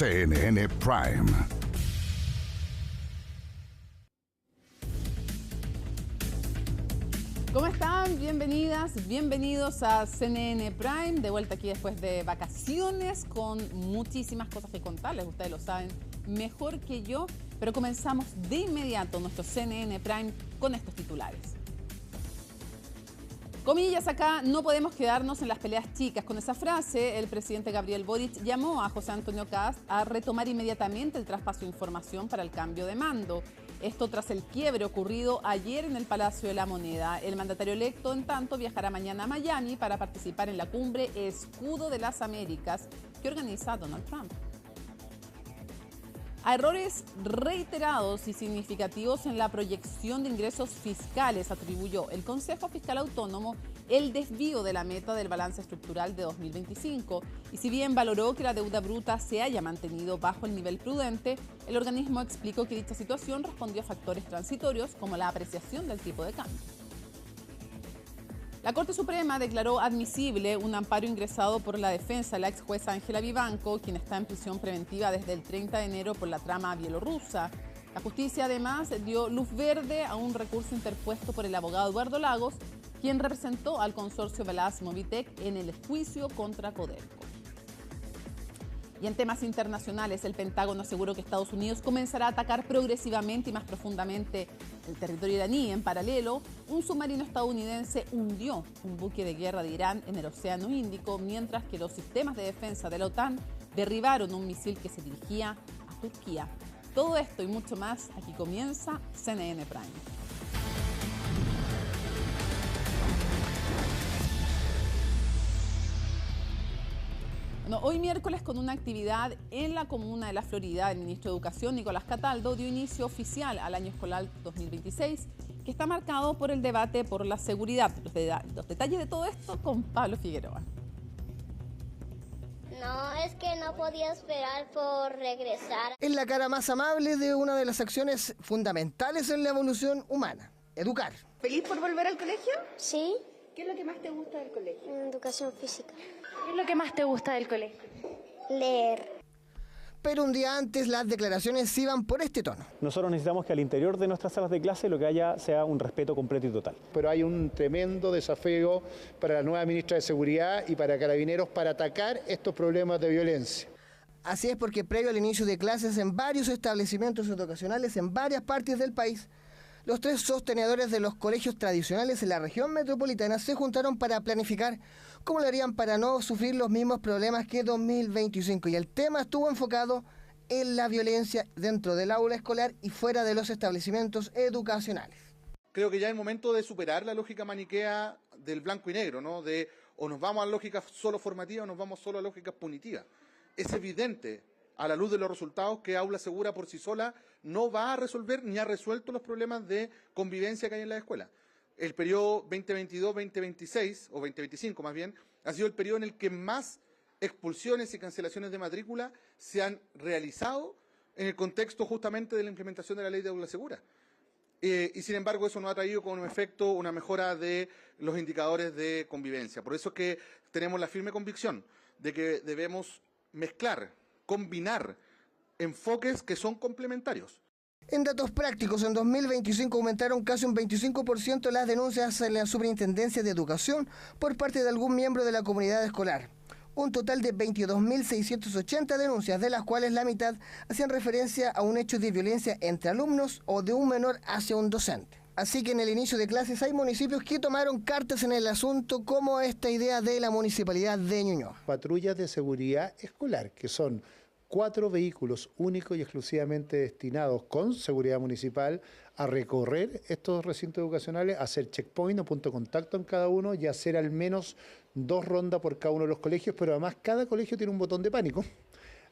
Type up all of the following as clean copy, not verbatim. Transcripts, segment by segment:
CNN Prime. ¿Cómo están? Bienvenidas, bienvenidos a CNN Prime, de vuelta aquí después de vacaciones con muchísimas cosas que contarles, ustedes lo saben mejor que yo, pero comenzamos de inmediato nuestro CNN Prime con estos titulares. Comillas acá, no podemos quedarnos en las peleas chicas. Con esa frase, el presidente Gabriel Boric llamó a José Antonio Kast a retomar inmediatamente el traspaso de información para el cambio de mando. Esto tras el quiebre ocurrido ayer en el Palacio de la Moneda. El mandatario electo, en tanto, viajará mañana a Miami para participar en la cumbre Escudo de las Américas que organiza Donald Trump. A errores reiterados y significativos en la proyección de ingresos fiscales atribuyó el Consejo Fiscal Autónomo el desvío de la meta del balance estructural de 2025 y si bien valoró que la deuda bruta se haya mantenido bajo el nivel prudente, el organismo explicó que dicha situación respondió a factores transitorios como la apreciación del tipo de cambio. La Corte Suprema declaró admisible un amparo ingresado por la defensa de la ex jueza Ángela Vivanco, quien está en prisión preventiva desde el 30 de enero por la trama bielorrusa. La justicia además dio luz verde a un recurso interpuesto por el abogado Eduardo Lagos, quien representó al consorcio Velas Movitec en el juicio contra Codelco. Y en temas internacionales, el Pentágono aseguró que Estados Unidos comenzará a atacar progresivamente y más profundamente el territorio iraní. En paralelo, un submarino estadounidense hundió un buque de guerra de Irán en el Océano Índico, mientras que los sistemas de defensa de la OTAN derribaron un misil que se dirigía a Turquía. Todo esto y mucho más, aquí comienza CNN Prime. Bueno, hoy miércoles, con una actividad en la comuna de La Florida, el ministro de Educación, Nicolás Cataldo, dio inicio oficial al año escolar 2026, que está marcado por el debate por la seguridad. Los detalles de todo esto con Pablo Figueroa. No, es que no podía esperar por regresar. Es la cara más amable de una de las acciones fundamentales en la evolución humana, educar. ¿Feliz por volver al colegio? Sí, ¿Qué es lo que más te gusta del colegio? educación física. ¿Qué es lo que más te gusta del colegio? Leer. Pero un día antes las declaraciones iban por este tono. Nosotros necesitamos que al interior de nuestras salas de clase lo que haya sea un respeto completo y total. Pero hay un tremendo desafío para la nueva ministra de Seguridad y para Carabineros para atacar estos problemas de violencia. Así es, porque previo al inicio de clases en varios establecimientos educacionales en varias partes del país, los tres sostenedores de los colegios tradicionales en la región metropolitana se juntaron para planificar cómo lo harían para no sufrir los mismos problemas que 2025. Y el tema estuvo enfocado en la violencia dentro del aula escolar y fuera de los establecimientos educacionales. Creo que ya es el momento de superar la lógica maniquea del blanco y negro, ¿no? De o nos vamos a lógicas solo formativas o nos vamos solo a lógicas punitivas. Es evidente, a la luz de los resultados, que Aula Segura por sí sola no va a resolver ni ha resuelto los problemas de convivencia que hay en la escuela. El periodo 2022-2026, o 2025 más bien, ha sido el periodo en el que más expulsiones y cancelaciones de matrícula se han realizado en el contexto justamente de la implementación de la ley de Aula Segura. Y sin embargo eso no ha traído como efecto una mejora de los indicadores de convivencia. Por eso es que tenemos la firme convicción de que debemos mezclar, combinar enfoques que son complementarios. En datos prácticos, en 2025 aumentaron casi un 25% las denuncias en la Superintendencia de Educación por parte de algún miembro de la comunidad escolar. Un total de 22.680 denuncias, de las cuales la mitad hacían referencia a un hecho de violencia entre alumnos o de un menor hacia un docente. Así que en el inicio de clases hay municipios que tomaron cartas en el asunto, como esta idea de la Municipalidad de Ñuñoa. Patrullas de seguridad escolar, que son 4 vehículos únicos y exclusivamente destinados con seguridad municipal a recorrer estos recintos educacionales, a hacer checkpoint o punto de contacto en cada uno y hacer al menos 2 rondas por cada uno de los colegios, pero además cada colegio tiene un botón de pánico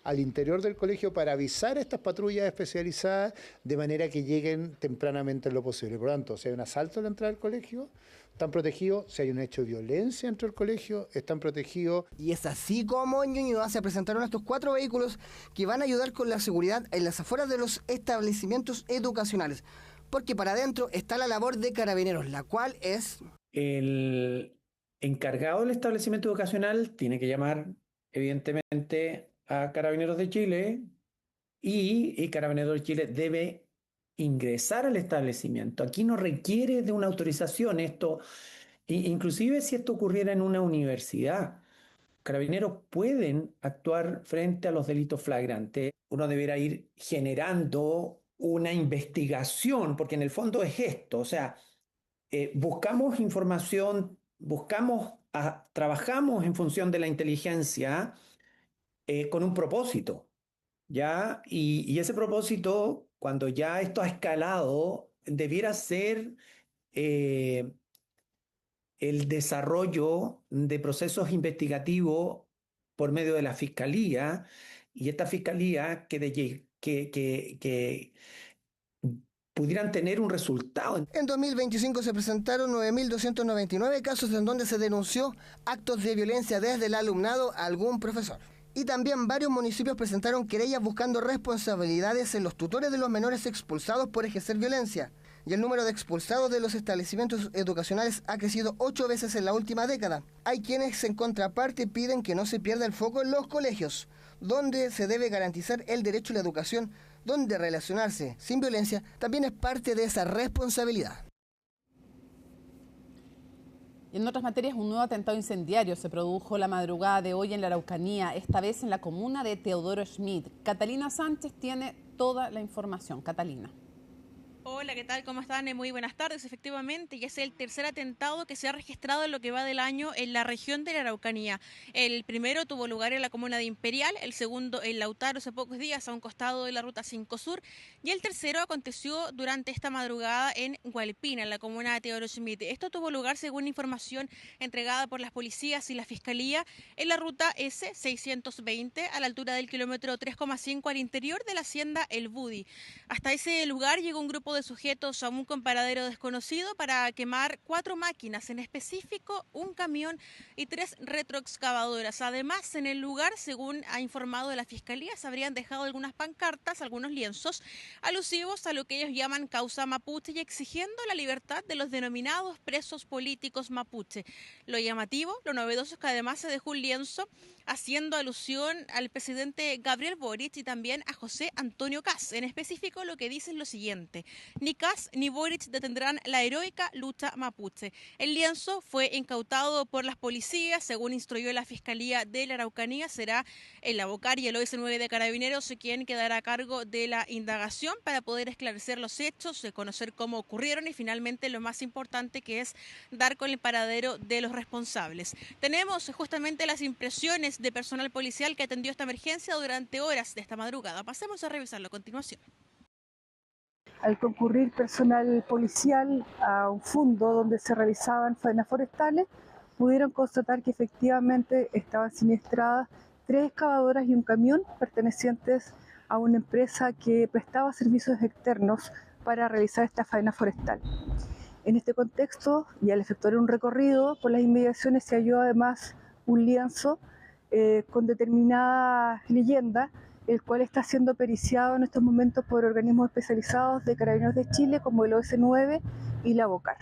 al interior del colegio para avisar a estas patrullas especializadas de manera que lleguen tempranamente en lo posible. Por lo tanto, si hay un asalto a la entrada del colegio, están protegidos. Si hay un hecho de violencia dentro del colegio, están protegidos. Y es así como en Ñuñoa se presentaron estos 4 vehículos que van a ayudar con la seguridad en las afueras de los establecimientos educacionales. Porque para adentro está la labor de Carabineros, la cual es... El encargado del establecimiento educacional tiene que llamar, evidentemente, a Carabineros de Chile y Carabineros de Chile debe ingresar al establecimiento. Aquí no requiere de una autorización esto, inclusive si esto ocurriera en una universidad. Carabineros pueden actuar frente a los delitos flagrantes. Uno deberá ir generando una investigación, porque en el fondo es esto, o sea, buscamos información, trabajamos en función de la inteligencia con un propósito, ¿ya? Y ese propósito, cuando ya esto ha escalado, debiera ser el desarrollo de procesos investigativos por medio de la Fiscalía, y esta Fiscalía que pudieran tener un resultado. En 2025 se presentaron 9.299 casos en donde se denunció actos de violencia desde el alumnado a algún profesor. Y también varios municipios presentaron querellas buscando responsabilidades en los tutores de los menores expulsados por ejercer violencia. Y el número de expulsados de los establecimientos educacionales ha crecido 8 veces en la última década. Hay quienes en contraparte piden que no se pierda el foco en los colegios, donde se debe garantizar el derecho a la educación, donde relacionarse sin violencia también es parte de esa responsabilidad. Y en otras materias, un nuevo atentado incendiario se produjo la madrugada de hoy en la Araucanía, esta vez en la comuna de Teodoro Schmidt. Catalina Sánchez tiene toda la información. Catalina. Hola, ¿qué tal? ¿Cómo están? Muy buenas tardes. Efectivamente, ya es el tercer atentado que se ha registrado en lo que va del año en la región de la Araucanía. El primero tuvo lugar en la comuna de Imperial, el segundo en Lautaro hace pocos días a un costado de la Ruta 5 Sur y el tercero aconteció durante esta madrugada en Hualpina, en la comuna de Teodoro Schmidt. Esto tuvo lugar según información entregada por las policías y la Fiscalía en la Ruta S620 a la altura del kilómetro 3,5 al interior de la hacienda El Budi. Hasta ese lugar llegó un grupo de sujetos aún con paradero desconocido para quemar 4 máquinas, en específico un camión y 3 retroexcavadoras. Además, en el lugar, según ha informado la Fiscalía, se habrían dejado algunas pancartas, algunos lienzos alusivos a lo que ellos llaman causa mapuche y exigiendo la libertad de los denominados presos políticos mapuche. Lo llamativo, lo novedoso es que además se dejó un lienzo haciendo alusión al presidente Gabriel Boric y también a José Antonio Kast. En específico, lo que dice es lo siguiente: ni Kast ni Boric detendrán la heroica lucha mapuche. El lienzo fue incautado por las policías, según instruyó la Fiscalía de la Araucanía. Será el Abocar y el OS9 de Carabineros quien quedará a cargo de la indagación para poder esclarecer los hechos, conocer cómo ocurrieron y finalmente lo más importante, que es dar con el paradero de los responsables. Tenemos justamente las impresiones de personal policial que atendió esta emergencia durante horas de esta madrugada. Pasemos a revisarlo a continuación. Al concurrir personal policial a un fundo donde se realizaban faenas forestales, pudieron constatar que efectivamente estaban siniestradas 3 excavadoras y un camión pertenecientes a una empresa que prestaba servicios externos para realizar esta faena forestal. En este contexto, y al efectuar un recorrido por las inmediaciones, se halló además un lienzo con determinada leyenda, el cual está siendo periciado en estos momentos por organismos especializados de Carabineros de Chile como el OS9 y la Abocar.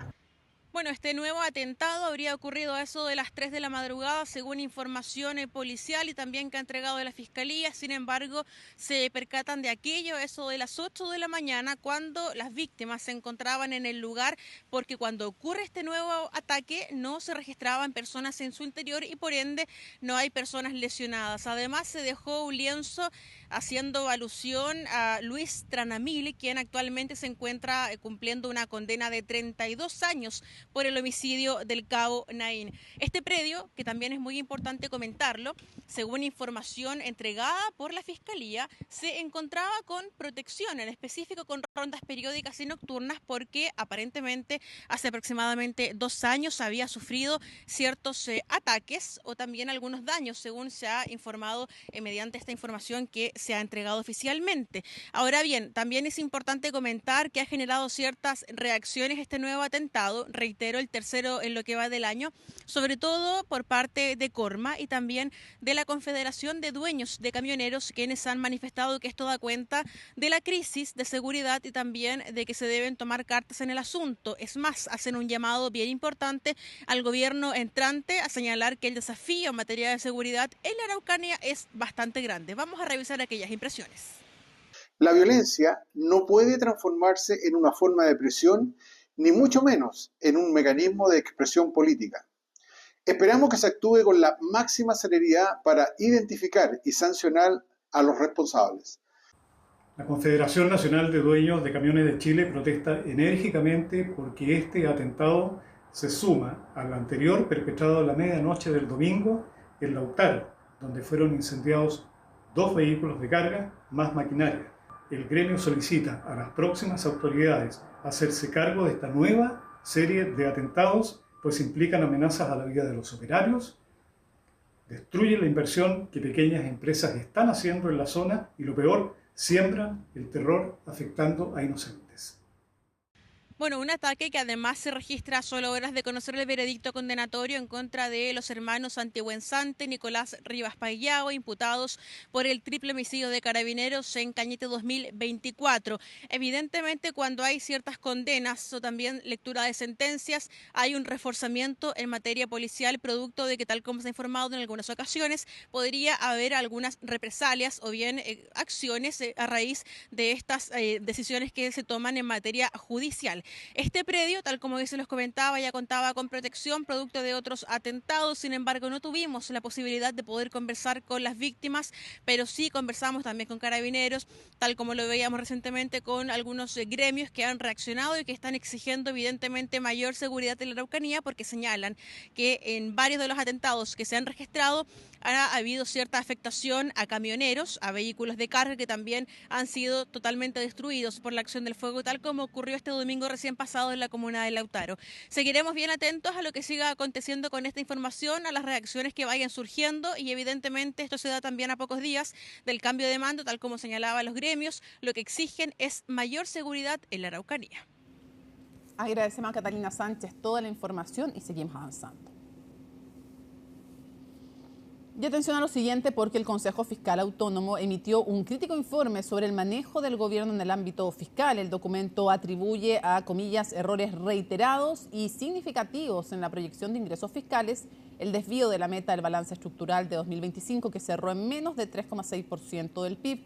Bueno, este nuevo atentado habría ocurrido a eso de las 3 de la madrugada, según información policial y también que ha entregado la Fiscalía. Sin embargo, se percatan de aquello a eso de las 8 de la mañana, cuando las víctimas se encontraban en el lugar, porque cuando ocurre este nuevo ataque no se registraban personas en su interior y por ende no hay personas lesionadas. Además, se dejó un lienzo haciendo alusión a Luis Tranamil, quien actualmente se encuentra cumpliendo una condena de 32 años por el homicidio del cabo Naín. Este predio, que también es muy importante comentarlo, según información entregada por la Fiscalía, se encontraba con protección, en específico con rondas periódicas y nocturnas, porque aparentemente hace aproximadamente 2 años había sufrido ciertos ataques o también algunos daños, según se ha informado mediante esta información que se ha entregado oficialmente. Ahora bien, también es importante comentar que ha generado ciertas reacciones este nuevo atentado. reitero, el tercero en lo que va del año, sobre todo por parte de Corma y también de la Confederación de Dueños de Camioneros, quienes han manifestado que esto da cuenta de la crisis de seguridad y también de que se deben tomar cartas en el asunto. Es más, hacen un llamado bien importante al gobierno entrante a señalar que el desafío en materia de seguridad en la Araucanía es bastante grande. Vamos a revisar aquellas impresiones. La violencia no puede transformarse en una forma de presión, ni mucho menos en un mecanismo de expresión política. Esperamos que se actúe con la máxima celeridad para identificar y sancionar a los responsables. La Confederación Nacional de Dueños de Camiones de Chile protesta enérgicamente porque este atentado se suma al anterior perpetrado a la medianoche del domingo en Lautaro, donde fueron incendiados 2 vehículos de carga más maquinaria. El gremio solicita a las próximas autoridades hacerse cargo de esta nueva serie de atentados, pues implican amenazas a la vida de los operarios, destruyen la inversión que pequeñas empresas están haciendo en la zona y, lo peor, siembran el terror afectando a inocentes. Bueno, un ataque que además se registra a solo horas de conocer el veredicto condenatorio en contra de los hermanos Santiaguensante, Nicolás Rivas Payao, imputados por el triple homicidio de Carabineros en Cañete 2024. Evidentemente, cuando hay ciertas condenas o también lectura de sentencias, hay un reforzamiento en materia policial, producto de que, tal como se ha informado en algunas ocasiones, podría haber algunas represalias o bien acciones a raíz de estas decisiones que se toman en materia judicial. Este predio, tal como se los comentaba, ya contaba con protección producto de otros atentados. Sin embargo, no tuvimos la posibilidad de poder conversar con las víctimas, pero sí conversamos también con Carabineros, tal como lo veíamos recientemente con algunos gremios que han reaccionado y que están exigiendo evidentemente mayor seguridad en la Araucanía, porque señalan que en varios de los atentados que se han registrado ha habido cierta afectación a camioneros, a vehículos de carga que también han sido totalmente destruidos por la acción del fuego, tal como ocurrió este domingo recién pasado en la comuna de Lautaro. Seguiremos bien atentos a lo que siga aconteciendo con esta información, a las reacciones que vayan surgiendo, y evidentemente esto se da también a pocos días del cambio de mando, tal como señalaban los gremios. Lo que exigen es mayor seguridad en la Araucanía. Agradecemos a Catalina Sánchez toda la información y seguimos avanzando. Y atención a lo siguiente, porque el Consejo Fiscal Autónomo emitió un crítico informe sobre el manejo del gobierno en el ámbito fiscal. El documento atribuye a, comillas, errores reiterados y significativos en la proyección de ingresos fiscales, el desvío de la meta del balance estructural de 2025, que cerró en menos de 3,6% del PIB.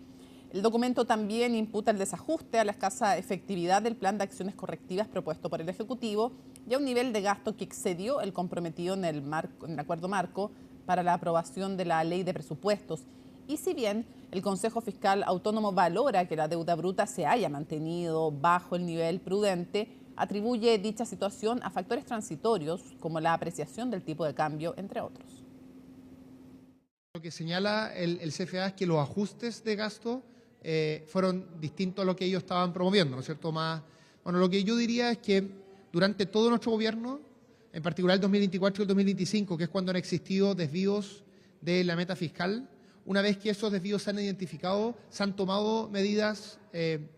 El documento también imputa el desajuste a la escasa efectividad del plan de acciones correctivas propuesto por el Ejecutivo y a un nivel de gasto que excedió el comprometido en el acuerdo marco para la aprobación de la ley de presupuestos. Y si bien el Consejo Fiscal Autónomo valora que la deuda bruta se haya mantenido bajo el nivel prudente, atribuye dicha situación a factores transitorios como la apreciación del tipo de cambio, entre otros. Lo que señala el CFA es que los ajustes de gasto fueron distintos a lo que ellos estaban promoviendo, ¿no es cierto? Lo que yo diría es que durante todo nuestro gobierno, en particular el 2024 y el 2025, que es cuando han existido desvíos de la meta fiscal, una vez que esos desvíos se han identificado, se han tomado medidas que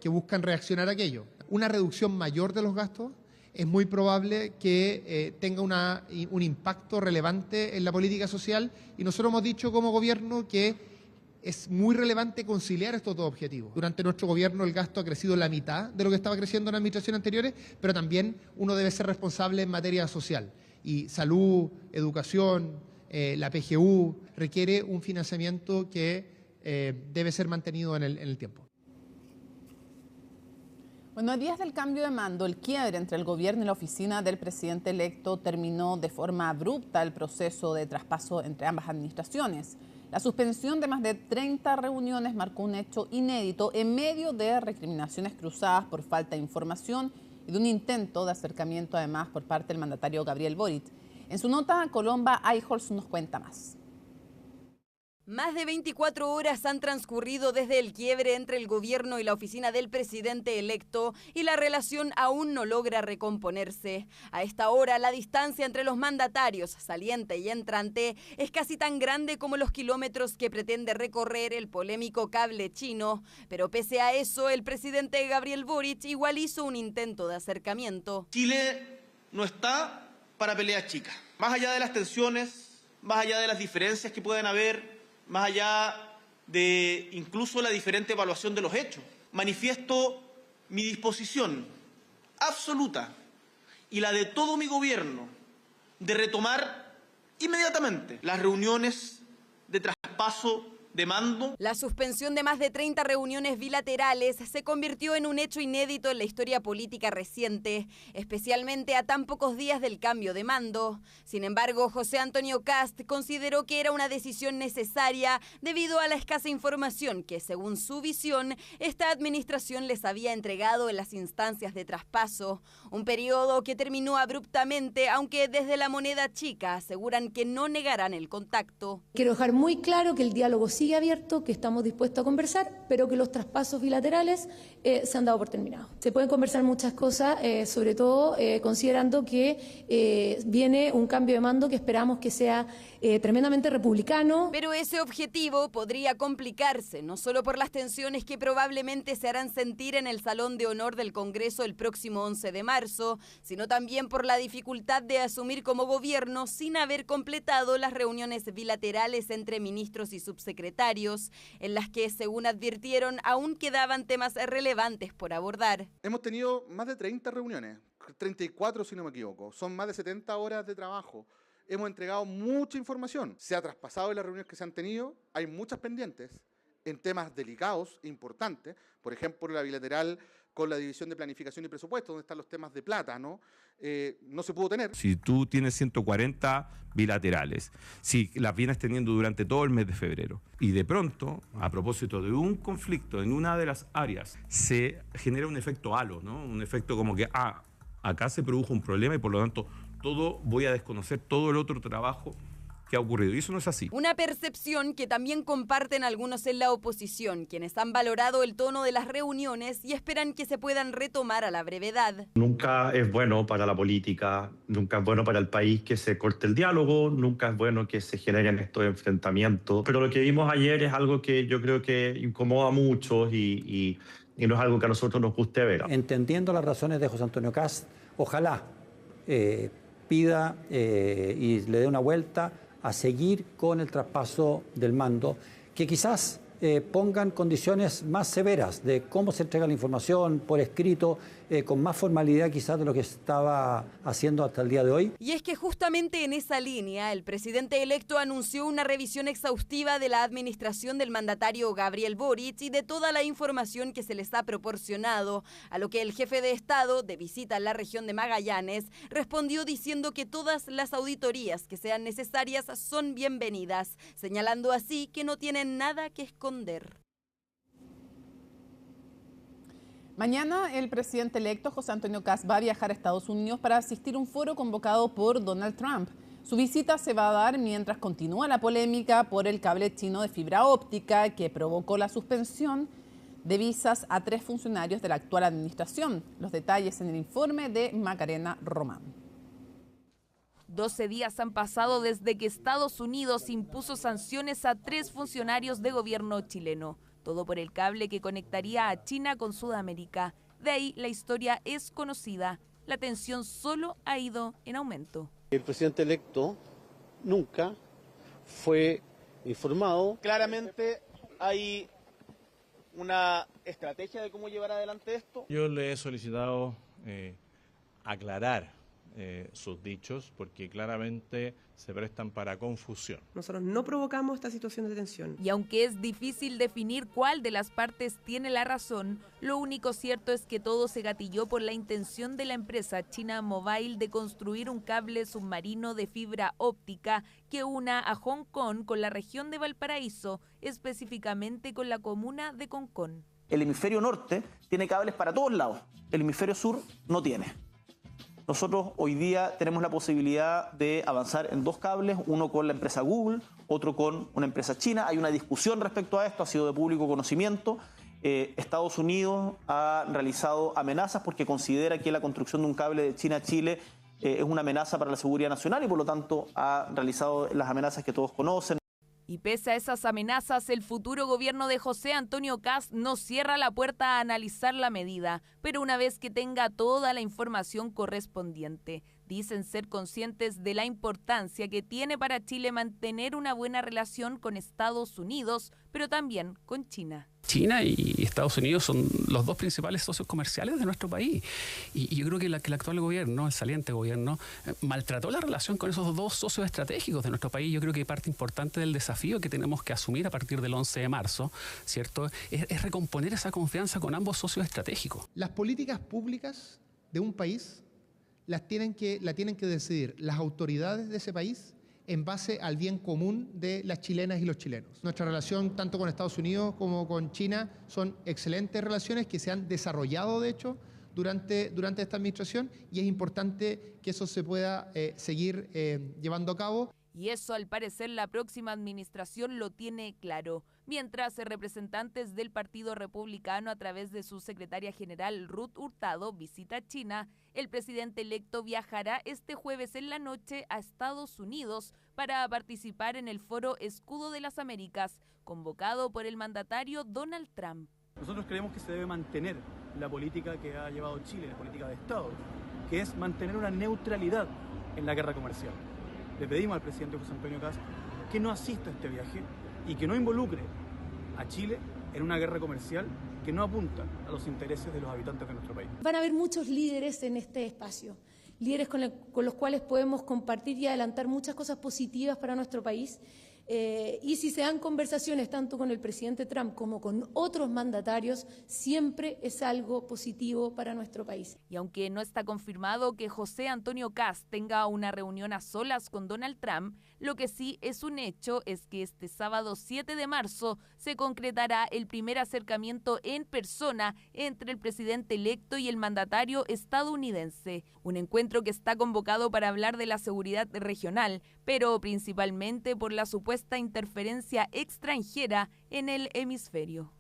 buscan reaccionar a aquello. Una reducción mayor de los gastos es muy probable que tenga un impacto relevante en la política social, y nosotros hemos dicho como gobierno que es muy relevante conciliar estos dos objetivos. Durante nuestro gobierno el gasto ha crecido la mitad de lo que estaba creciendo en administraciones anteriores, pero también uno debe ser responsable en materia social. Y salud, educación, la PGU, requiere un financiamiento que debe ser mantenido en el tiempo. Bueno, a días del cambio de mando, el quiebre entre el gobierno y la oficina del presidente electo terminó de forma abrupta el proceso de traspaso entre ambas administraciones. La suspensión de más de 30 reuniones marcó un hecho inédito en medio de recriminaciones cruzadas por falta de información y de un intento de acercamiento, además, por parte del mandatario Gabriel Boric. En su nota, Colomba Eichholz nos cuenta más. Más de 24 horas han transcurrido desde el quiebre entre el gobierno y la oficina del presidente electo y la relación aún no logra recomponerse. A esta hora, la distancia entre los mandatarios, saliente y entrante, es casi tan grande como los kilómetros que pretende recorrer el polémico cable chino. Pero pese a eso, el presidente Gabriel Boric igual hizo un intento de acercamiento. Chile no está para peleas chicas. Más allá de las tensiones, más allá de las diferencias que pueden haber, más allá de incluso la diferente evaluación de los hechos, manifiesto mi disposición absoluta y la de todo mi gobierno de retomar inmediatamente las reuniones de traspaso de mando. La suspensión de más de 30 reuniones bilaterales se convirtió en un hecho inédito en la historia política reciente, especialmente a tan pocos días del cambio de mando. Sin embargo, José Antonio Kast consideró que era una decisión necesaria debido a la escasa información que, según su visión, esta administración les había entregado en las instancias de traspaso. Un periodo que terminó abruptamente, aunque desde la moneda chica aseguran que no negarán el contacto. Quiero dejar muy claro que el diálogo sigue abierto, que estamos dispuestos a conversar, pero que los traspasos bilaterales se han dado por terminados. Se pueden conversar muchas cosas, sobre todo considerando que viene un cambio de mando que esperamos que sea tremendamente republicano. Pero ese objetivo podría complicarse, no solo por las tensiones que probablemente se harán sentir en el Salón de Honor del Congreso el próximo 11 de marzo, sino también por la dificultad de asumir como gobierno sin haber completado las reuniones bilaterales entre ministros y subsecretarios, en las que, según advirtieron, aún quedaban temas relevantes por abordar. Hemos tenido más de 30 reuniones, 34 si no me equivoco, son más de 70 horas de trabajo. Hemos entregado mucha información, se ha traspasado en las reuniones que se han tenido, hay muchas pendientes en temas delicados, importantes, por ejemplo la bilateral con la División de Planificación y Presupuesto, donde están los temas de plata, ¿no? No se pudo tener. Si tú tienes 140 bilaterales, si las vienes teniendo durante todo el mes de febrero, y de pronto, a propósito de un conflicto en una de las áreas, se genera un efecto halo, ¿no? Un efecto como que, acá se produjo un problema y por lo tanto voy a desconocer todo el otro trabajo que ha ocurrido, y eso no es así. Una percepción que también comparten algunos en la oposición, quienes han valorado el tono de las reuniones y esperan que se puedan retomar a la brevedad. Nunca es bueno para la política, nunca es bueno para el país que se corte el diálogo, nunca es bueno que se generen estos enfrentamientos, pero lo que vimos ayer es algo que yo creo que incomoda a muchos y no es algo que a nosotros nos guste ver. Entendiendo las razones de José Antonio Kast, ojalá pida y le dé una vuelta a seguir con el traspaso del mando, que quizás pongan condiciones más severas de cómo se entrega la información por escrito, con más formalidad quizás de lo que estaba haciendo hasta el día de hoy. Y es que justamente en esa línea, el presidente electo anunció una revisión exhaustiva de la administración del mandatario Gabriel Boric y de toda la información que se les ha proporcionado, a lo que el jefe de Estado, de visita en la región de Magallanes, respondió diciendo que todas las auditorías que sean necesarias son bienvenidas, señalando así que no tienen nada que esconder. Mañana el presidente electo José Antonio Kast va a viajar a Estados Unidos para asistir a un foro convocado por Donald Trump. Su visita se va a dar mientras continúa la polémica por el cable chino de fibra óptica que provocó la suspensión de visas a 3 funcionarios de la actual administración. Los detalles en el informe de Macarena Román. 12 días han pasado desde que Estados Unidos impuso sanciones a 3 funcionarios de gobierno chileno. Todo por el cable que conectaría a China con Sudamérica. De ahí la historia es conocida. La tensión solo ha ido en aumento. El presidente electo nunca fue informado. Claramente hay una estrategia de cómo llevar adelante esto. Yo le he solicitado aclarar sus dichos porque claramente se prestan para confusión. Nosotros no provocamos esta situación de tensión. Y aunque es difícil definir cuál de las partes tiene la razón, lo único cierto es que todo se gatilló por la intención de la empresa China Mobile de construir un cable submarino de fibra óptica que una a Hong Kong con la región de Valparaíso, específicamente con la comuna de Concón. El hemisferio norte tiene cables para todos lados, el hemisferio sur no tiene. Nosotros hoy día tenemos la posibilidad de avanzar en 2 cables, uno con la empresa Google, otro con una empresa china. Hay una discusión respecto a esto, ha sido de público conocimiento. Estados Unidos ha realizado amenazas porque considera que la construcción de un cable de China a Chile es una amenaza para la seguridad nacional y por lo tanto ha realizado las amenazas que todos conocen. Y pese a esas amenazas, el futuro gobierno de José Antonio Kast no cierra la puerta a analizar la medida, pero una vez que tenga toda la información correspondiente. Dicen ser conscientes de la importancia que tiene para Chile mantener una buena relación con Estados Unidos, pero también con China. China y Estados Unidos son los 2 principales socios comerciales de nuestro país. Y yo creo que el actual gobierno, el saliente gobierno, maltrató la relación con esos 2 socios estratégicos de nuestro país. Yo creo que parte importante del desafío que tenemos que asumir a partir del 11 de marzo, ¿cierto?, es recomponer esa confianza con ambos socios estratégicos. Las políticas públicas de un país la tienen que decidir las autoridades de ese país en base al bien común de las chilenas y los chilenos. Nuestra relación tanto con Estados Unidos como con China son excelentes relaciones que se han desarrollado, de hecho, durante esta administración, y es importante que eso se pueda seguir llevando a cabo. Y eso, al parecer, la próxima administración lo tiene claro. Mientras representantes del Partido Republicano, a través de su secretaria general Ruth Hurtado, visita China, el presidente electo viajará este jueves en la noche a Estados Unidos para participar en el foro Escudo de las Américas, convocado por el mandatario Donald Trump. Nosotros creemos que se debe mantener la política que ha llevado Chile, la política de Estado, que es mantener una neutralidad en la guerra comercial. Le pedimos al presidente José Antonio Kast que no asista a este viaje y que no involucre a Chile en una guerra comercial que no apunta a los intereses de los habitantes de nuestro país. Van a haber muchos líderes en este espacio, líderes con los cuales podemos compartir y adelantar muchas cosas positivas para nuestro país. Y si se dan conversaciones tanto con el presidente Trump como con otros mandatarios, siempre es algo positivo para nuestro país. Y aunque no está confirmado que José Antonio Kast tenga una reunión a solas con Donald Trump, lo que sí es un hecho es que este sábado 7 de marzo se concretará el primer acercamiento en persona entre el presidente electo y el mandatario estadounidense. Un encuentro que está convocado para hablar de la seguridad regional, pero principalmente por la supuesta interferencia extranjera en el hemisferio.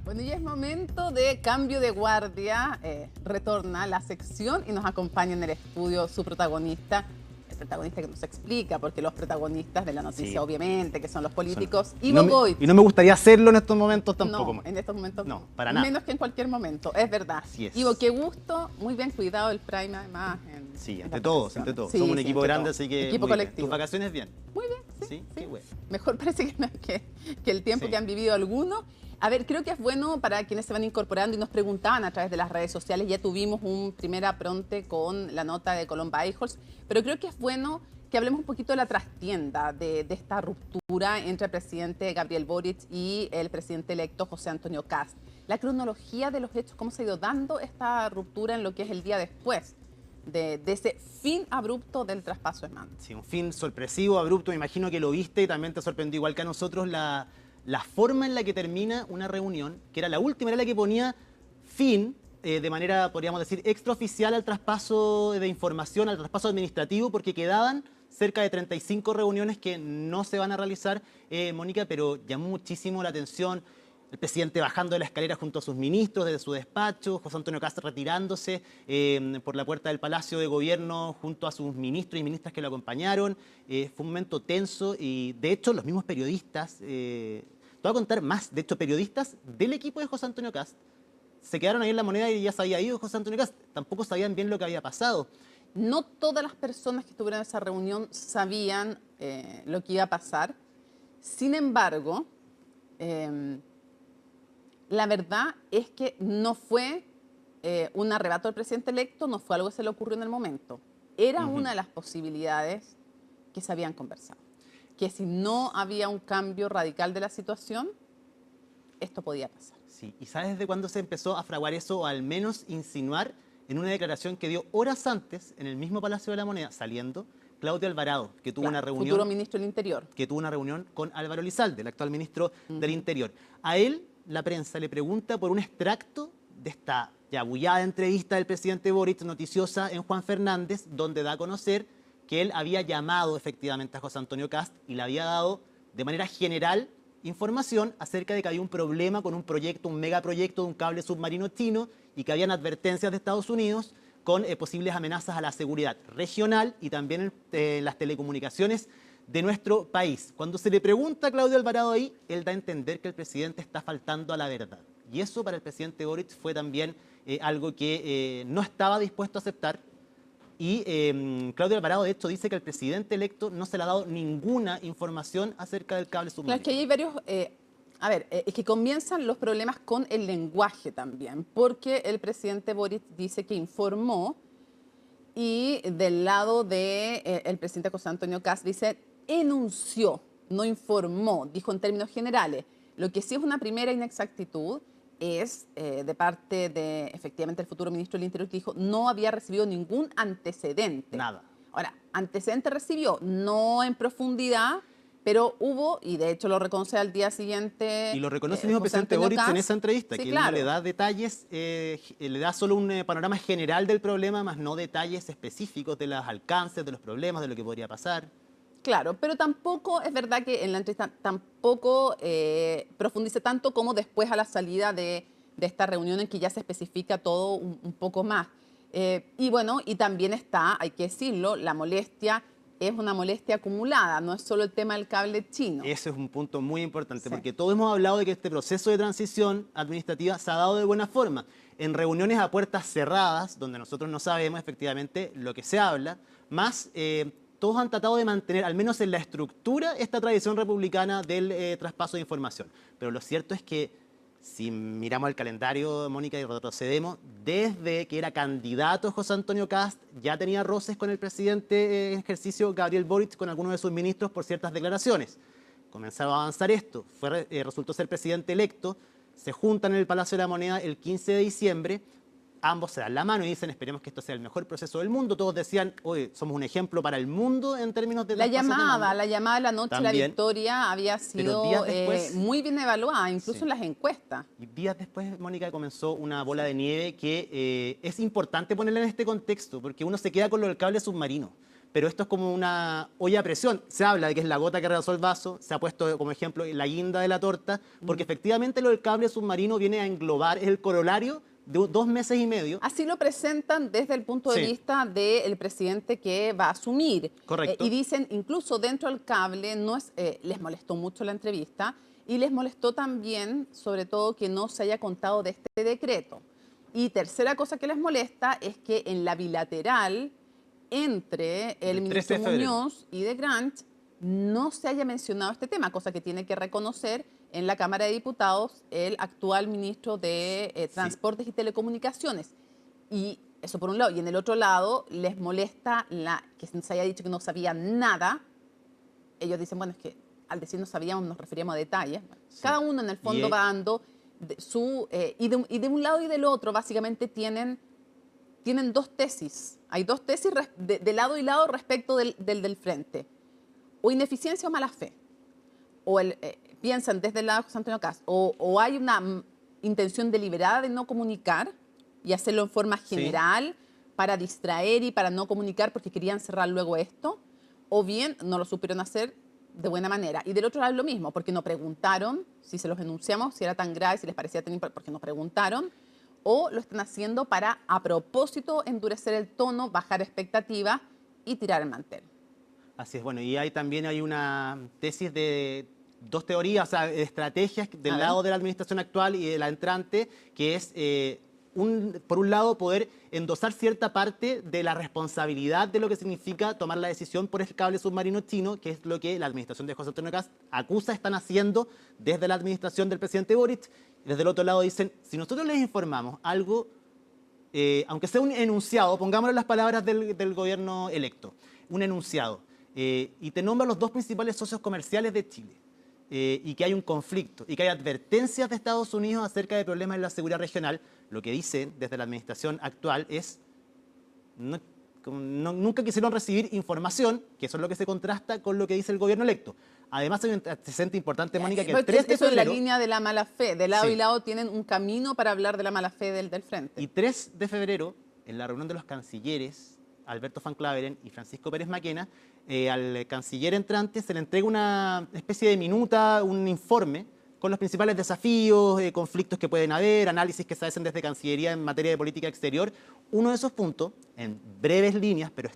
Bueno, y es momento de cambio de guardia. Retorna la sección y nos acompaña en el estudio su protagonista. El protagonista que nos explica, porque los protagonistas de la noticia, obviamente, que son los políticos. Ivo Goich. Y no me gustaría hacerlo en estos momentos tampoco. No, en estos momentos no, para nada. Menos que en cualquier momento, es verdad. Así es. Ivo, qué gusto, muy bien cuidado el Prime además. Sí, ante todo. Sí, Somos un equipo grande, así que equipo colectivo. ¿Tus vacaciones bien? Muy bien, sí. Qué bueno. Mejor parece que el tiempo que han vivido algunos. A ver, creo que es bueno para quienes se van incorporando y nos preguntaban a través de las redes sociales. Ya tuvimos un primer apronte con la nota de Colón Baiholtz, pero creo que es bueno que hablemos un poquito de la trastienda de esta ruptura entre el presidente Gabriel Boric y el presidente electo José Antonio Kast. La cronología de los hechos, cómo se ha ido dando esta ruptura en lo que es el día después de ese fin abrupto del traspaso de mando. Sí, un fin sorpresivo, abrupto, me imagino que lo viste y también te sorprendió igual que a nosotros la forma en la que termina una reunión, que era la última, era la que ponía fin de manera, podríamos decir, extraoficial al traspaso de información, al traspaso administrativo, porque quedaban cerca de 35 reuniones que no se van a realizar, Mónica, pero llamó muchísimo la atención el presidente bajando de la escalera junto a sus ministros desde su despacho, José Antonio Kast retirándose por la puerta del Palacio de Gobierno junto a sus ministros y ministras que lo acompañaron. Fue un momento tenso y, de hecho, los mismos periodistas, te voy a contar más, de hecho, periodistas del equipo de José Antonio Kast se quedaron ahí en la moneda y ya se había ido José Antonio Kast. Tampoco sabían bien lo que había pasado. No todas las personas que estuvieron en esa reunión sabían lo que iba a pasar. Sin embargo, la verdad es que no fue un arrebato del presidente electo, no fue algo que se le ocurrió en el momento. Era una de las posibilidades que se habían conversado. Que si no había un cambio radical de la situación, esto podía pasar. Sí, ¿y sabes desde cuándo se empezó a fraguar eso, o al menos insinuar en una declaración que dio horas antes en el mismo Palacio de la Moneda, saliendo Claudio Alvarado, que tuvo una reunión... Futuro ministro del Interior. Que tuvo una reunión con Álvaro Elizalde, el actual ministro del Interior. A él, la prensa le pregunta por un extracto de esta ya bullada entrevista del presidente Boric, noticiosa en Juan Fernández, donde da a conocer que él había llamado efectivamente a José Antonio Kast y le había dado de manera general información acerca de que había un problema con un proyecto, un megaproyecto de un cable submarino chino y que habían advertencias de Estados Unidos con posibles amenazas a la seguridad regional y también las telecomunicaciones de nuestro país. Cuando se le pregunta a Claudio Alvarado ahí, él da a entender que el presidente está faltando a la verdad. Y eso para el presidente Boric fue también algo que no estaba dispuesto a aceptar. Y Claudio Alvarado, de hecho, dice que el presidente electo no se le ha dado ninguna información acerca del cable submarino. Claro, es que hay varios... es que comienzan los problemas con el lenguaje también, porque el presidente Boric dice que informó y del lado del presidente José Antonio Kast dice enunció, no informó, dijo en términos generales. Lo que sí es una primera inexactitud es de parte de, efectivamente, el futuro ministro del Interior que dijo no había recibido ningún antecedente. Nada. Ahora, antecedente recibió, no en profundidad, pero hubo, y de hecho lo reconoce al día siguiente. Y lo reconoce el mismo presidente Boric en esa entrevista, sí, que claro. él no le da detalles, le da solo un panorama general del problema, más no detalles específicos de los alcances, de los problemas, de lo que podría pasar. Claro, pero tampoco, es verdad que en la entrevista tampoco profundice tanto como después a la salida de esta reunión en que ya se especifica todo un poco más. Y bueno, y también está, hay que decirlo, la molestia es una molestia acumulada, no es solo el tema del cable chino. Ese es un punto muy importante, porque todos hemos hablado de que este proceso de transición administrativa se ha dado de buena forma. En reuniones a puertas cerradas, donde nosotros no sabemos efectivamente lo que se habla, más todos han tratado de mantener, al menos en la estructura, esta tradición republicana del traspaso de información. Pero lo cierto es que si miramos el calendario, Mónica, y retrocedemos, desde que era candidato José Antonio Kast, ya tenía roces con el presidente en ejercicio Gabriel Boric, con algunos de sus ministros por ciertas declaraciones. Comenzaba a avanzar esto, resultó ser presidente electo, se juntan en el Palacio de la Moneda el 15 de diciembre, ambos se dan la mano y dicen esperemos que esto sea el mejor proceso del mundo. Todos decían, oye, somos un ejemplo para el mundo en términos de... La llamada de la noche de la victoria había sido después, muy bien evaluada, incluso en las encuestas. Y días después, Mónica, comenzó una bola de nieve que es importante ponerla en este contexto, porque uno se queda con lo del cable submarino. Pero esto es como una olla a presión. Se habla de que es la gota que rebasó el vaso, se ha puesto como ejemplo la guinda de la torta, porque efectivamente lo del cable submarino viene a englobar, es el corolario de 2 meses y medio. Así lo presentan desde el punto de vista del presidente que va a asumir. Correcto. Y dicen, incluso dentro del cable, les molestó mucho la entrevista y les molestó también, sobre todo, que no se haya contado de este decreto. Y tercera cosa que les molesta es que en la bilateral entre el ministro Muñoz y de Grant no se haya mencionado este tema, cosa que tiene que reconocer en la Cámara de Diputados el actual ministro de Transportes y Telecomunicaciones. Y eso por un lado. Y en el otro lado les molesta que se haya dicho que no sabían nada. Ellos dicen, bueno, es que al decir no sabíamos nos referíamos a detalles. Cada uno en el fondo va dando y de un lado y del otro básicamente tienen 2 tesis. Hay 2 tesis de lado y lado respecto del frente. O ineficiencia o mala fe. O piensan desde el lado de José Antonio Kast, o hay una intención deliberada de no comunicar y hacerlo en forma general para distraer y para no comunicar porque querían cerrar luego esto, o bien no lo supieron hacer de buena manera. Y del otro lado es lo mismo, porque no preguntaron si se los enunciamos, si era tan grave, si les parecía tan importante, porque no preguntaron, o lo están haciendo para, a propósito, endurecer el tono, bajar expectativas y tirar el mantel. Así es, bueno, y también hay una tesis de 2 teorías, o sea, estrategias del lado de la administración actual y de la entrante, que es, por un lado, poder endosar cierta parte de la responsabilidad de lo que significa tomar la decisión por el cable submarino chino, que es lo que la administración de José Antonio Kast acusa están haciendo desde la administración del presidente Boric. Desde el otro lado dicen, si nosotros les informamos algo, aunque sea un enunciado, pongámoslo en las palabras del gobierno electo, un enunciado, y te nombra los 2 principales socios comerciales de Chile, y que hay un conflicto, y que hay advertencias de Estados Unidos acerca de problemas en la seguridad regional, lo que dicen desde la administración actual es, nunca quisieron recibir información, que eso es lo que se contrasta con lo que dice el gobierno electo. Además hay un antecedente importante, Mónica, que el 3 de Eso es la febrero... línea de la mala fe. De lado Sí. y lado tienen un camino para hablar de la mala fe del frente. Y 3 de febrero, en la reunión de los cancilleres, Alberto Van Claveren y Francisco Pérez Maquena, al canciller entrante se le entrega una especie de minuta, un informe con los principales desafíos, conflictos que pueden haber, análisis que se hacen desde Cancillería en materia de política exterior. Uno de esos puntos, en breves líneas, pero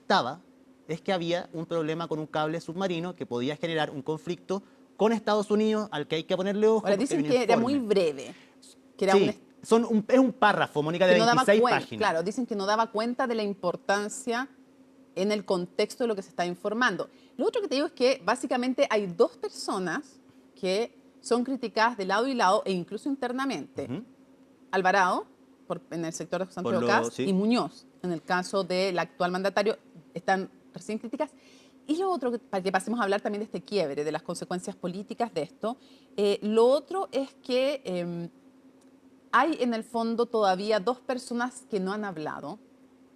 es que había un problema con un cable submarino que podía generar un conflicto con Estados Unidos al que hay que ponerle ojo. Ahora dicen que era muy breve, que era Sí, es un párrafo, Mónica, de que no daba 26 cuenta, páginas. claro, dicen que no daba cuenta de la importancia en el contexto de lo que se está informando. Lo otro que te digo es que básicamente hay dos personas que son criticadas de lado y lado e incluso internamente. Alvarado, en el sector de José Antonio Kast, sí. y Muñoz, en el caso del actual mandatario, están recién críticas. Y lo otro, para que pasemos a hablar también de este quiebre, de las consecuencias políticas de esto, lo otro es que hay en el fondo todavía dos personas que no han hablado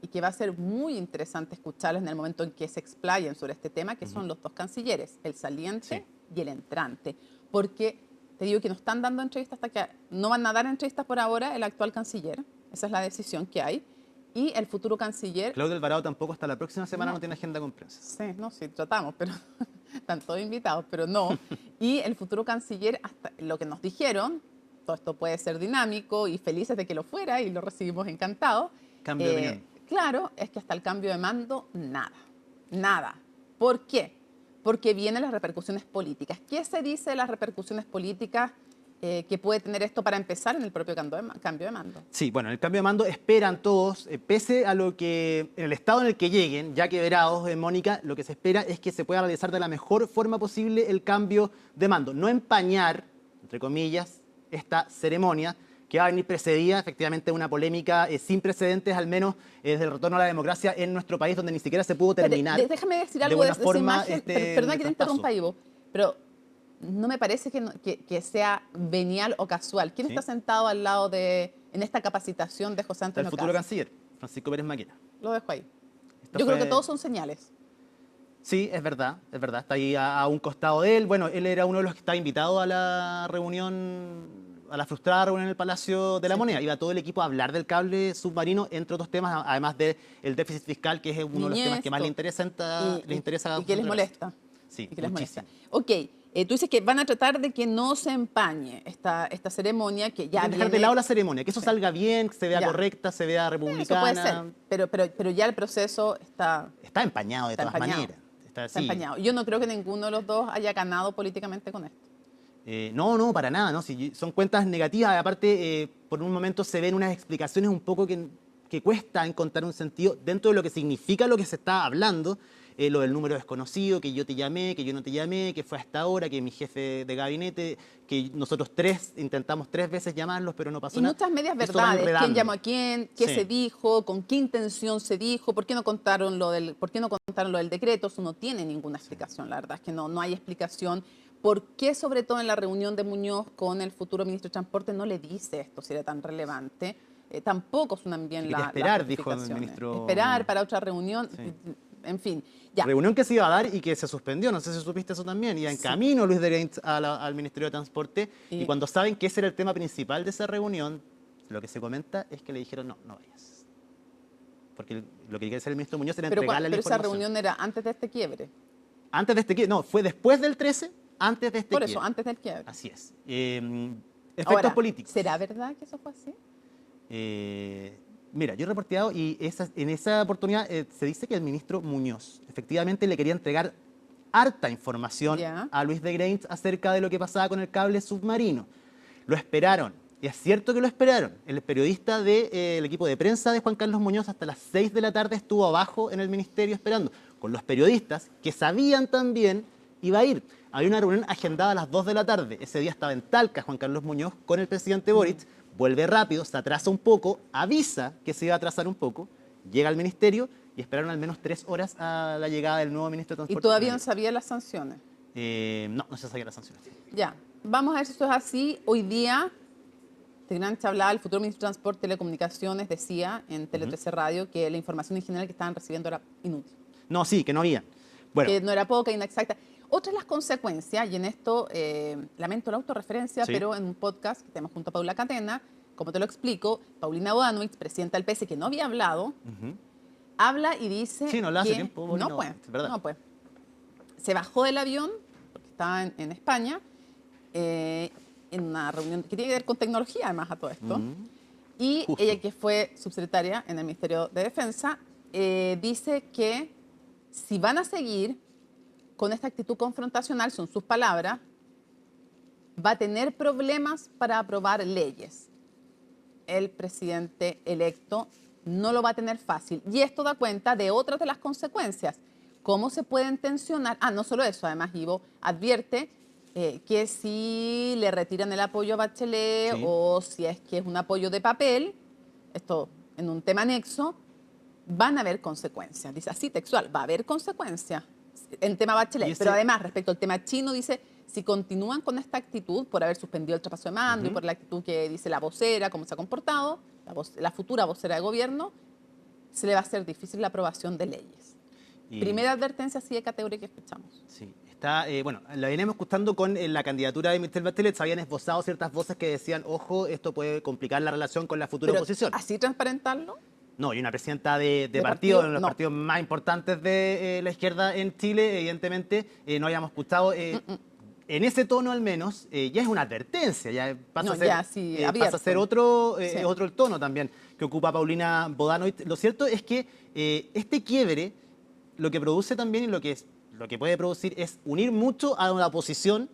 y que va a ser muy interesante escucharlas en el momento en que se explayen sobre este tema, que son los dos cancilleres, el saliente y el entrante. Porque te digo que no están dando entrevistas hasta que no van a dar entrevistas por ahora el actual canciller. Esa es la decisión que hay. Y el futuro canciller... Claudio Alvarado tampoco hasta la próxima semana no tiene agenda con prensa. Sí, no, sí, tratamos, pero están todos invitados, pero no. Y el futuro canciller, hasta lo que nos dijeron, todo esto puede ser dinámico y felices de que lo fuera y lo recibimos encantado. Cambio de opinión. Claro, es que hasta el cambio de mando, nada. Nada. ¿Por qué? Porque vienen las repercusiones políticas. ¿Qué se dice de las repercusiones políticas que puede tener esto para empezar en el propio cambio de mando? Sí, bueno, en el cambio de mando esperan todos, pese a lo que, en el estado en el que lleguen, ya quebrados, Mónica, lo que se espera es que se pueda realizar de la mejor forma posible el cambio de mando. No empañar, entre comillas, esta ceremonia que va a venir precedida efectivamente de una polémica sin precedentes, al menos desde el retorno a la democracia en nuestro país, donde ni siquiera se pudo terminar. Déjame decir algo de esa imagen, perdona que te interrumpa, Ivo, pero no me parece que sea venial o casual. ¿Quién está sentado al lado en esta capacitación de José Antonio El futuro Kast? canciller, Francisco Pérez Maquena. Lo dejo ahí. Yo creo que todos son señales. Sí, es verdad, está ahí a un costado de él. Bueno, él era uno de los que estaba invitado a la reunión, a la frustrada reunión en el Palacio de la Moneda. Iba todo el equipo a hablar del cable submarino, entre otros temas, además del déficit fiscal, que es uno de los temas que más les interesa. Y que les molesta. Sí, y que les molesta. muchísimo. Ok, tú dices que van a tratar de que no se empañe esta ceremonia que ya dejar de lado la ceremonia, que eso salga bien, que se vea correcta, se vea republicana. Eso puede ser, pero ya el proceso está empañado de todas maneras. Está empañado. Yo no creo que ninguno de los dos haya ganado políticamente con esto. No, para nada, ¿no? Si son cuentas negativas, aparte, por un momento se ven unas explicaciones un poco que cuesta encontrar un sentido dentro de lo que significa lo que se está hablando, lo del número desconocido, que yo te llamé, que yo no te llamé, que fue hasta ahora, que mi jefe de gabinete, que nosotros intentamos 3 veces llamarlos, pero no pasó nada. Y muchas medias verdades, quién llamó a quién, qué se dijo, con qué intención se dijo, por qué no contaron lo del decreto. Eso no tiene ninguna explicación, la verdad es que no hay explicación. ¿Por qué, sobre todo en la reunión de Muñoz con el futuro ministro de Transporte, no le dice esto si era tan relevante? Tampoco suenan bien las esperar, dijo el ministro. Esperar para otra reunión, en fin. Ya. Reunión que se iba a dar y que se suspendió, no sé si supiste eso también. Iba en camino Luis de Gainz al Ministerio de Transporte y cuando saben que ese era el tema principal de esa reunión, lo que se comenta es que le dijeron no vayas. Porque lo que quería hacer el ministro Muñoz era entregarle la información. Pero esa reunión era antes de este quiebre. Antes de este quiebre, no, fue después del 13, antes de este quiebre. Por eso, antes del quiebre. Así es. Efectos Ahora, políticos. ¿será verdad que eso fue así? Mira, yo he reporteado y en esa oportunidad se dice que el ministro Muñoz efectivamente le quería entregar harta información a Luis de Gainz acerca de lo que pasaba con el cable submarino. Lo esperaron, y es cierto que lo esperaron. El periodista del equipo de prensa de Juan Carlos Muñoz hasta las 6 de la tarde estuvo abajo en el ministerio esperando, con los periodistas que sabían también iba a ir. Había una reunión agendada a las 2 de la tarde. Ese día estaba en Talca Juan Carlos Muñoz con el presidente Boric. Vuelve rápido, se atrasa un poco, avisa que se iba a atrasar un poco, llega al ministerio y esperaron al menos 3 horas a la llegada del nuevo ministro de Transporte. ¿Y todavía no sabía las sanciones? No se sabía las sanciones. Ya, vamos a ver si esto es así. Hoy día, Tigrancha hablaba, el futuro ministro de Transporte y Telecomunicaciones decía en Tele 13 Radio que la información en general que estaban recibiendo era inútil. No, sí, que no había. Bueno. Que no era poca, inexacta. Otra de las consecuencias, y en esto lamento la autorreferencia, Sí. pero en un podcast que tenemos junto a Paula Catena, como te lo explico, Paulina Bodanovich, presidenta del PS, que no había hablado, habla y dice Sí, no hablaba hace que tiempo, no no, puede, es verdad. no puede. Se bajó del avión, porque estaba en España, en una reunión que tiene que ver con tecnología, además, a todo esto. Y Justo. ella, que fue subsecretaria en el Ministerio de Defensa, dice que si van a seguir con esta actitud confrontacional, son sus palabras, va a tener problemas para aprobar leyes. El presidente electo no lo va a tener fácil. Y esto da cuenta de otras de las consecuencias. ¿Cómo se pueden tensionar? No solo eso, además Ivo advierte que si le retiran el apoyo a Bachelet Sí. o si es que es un apoyo de papel, esto en un tema anexo, van a haber consecuencias. Dice así textual, va a haber consecuencias en tema Bachelet. Y ese- Pero además, respecto al tema chino, dice, si continúan con esta actitud, por haber suspendido el traspaso de mando y por la actitud que dice la vocera, cómo se ha comportado, la futura vocera de gobierno, se le va a hacer difícil la aprobación de leyes. Y- Primera advertencia así de categoría que escuchamos. Sí, está, bueno, la venimos escuchando con la candidatura de Michelle Bachelet, se habían esbozado ciertas voces que decían, ojo, esto puede complicar la relación con la futura Pero oposición. así transparentarlo. No, y una presidenta de ¿De partido, partido? uno de los No. partidos más importantes de la izquierda en Chile, evidentemente, no habíamos escuchado, en ese tono al menos, ya es una advertencia, ya pasa No, a ser, ya, sí, pasa abierto. a ser otro, Sí. otro el tono también que ocupa Paulina Bodanovich. Lo cierto es que este quiebre lo que produce también y lo que puede producir es unir mucho a una oposición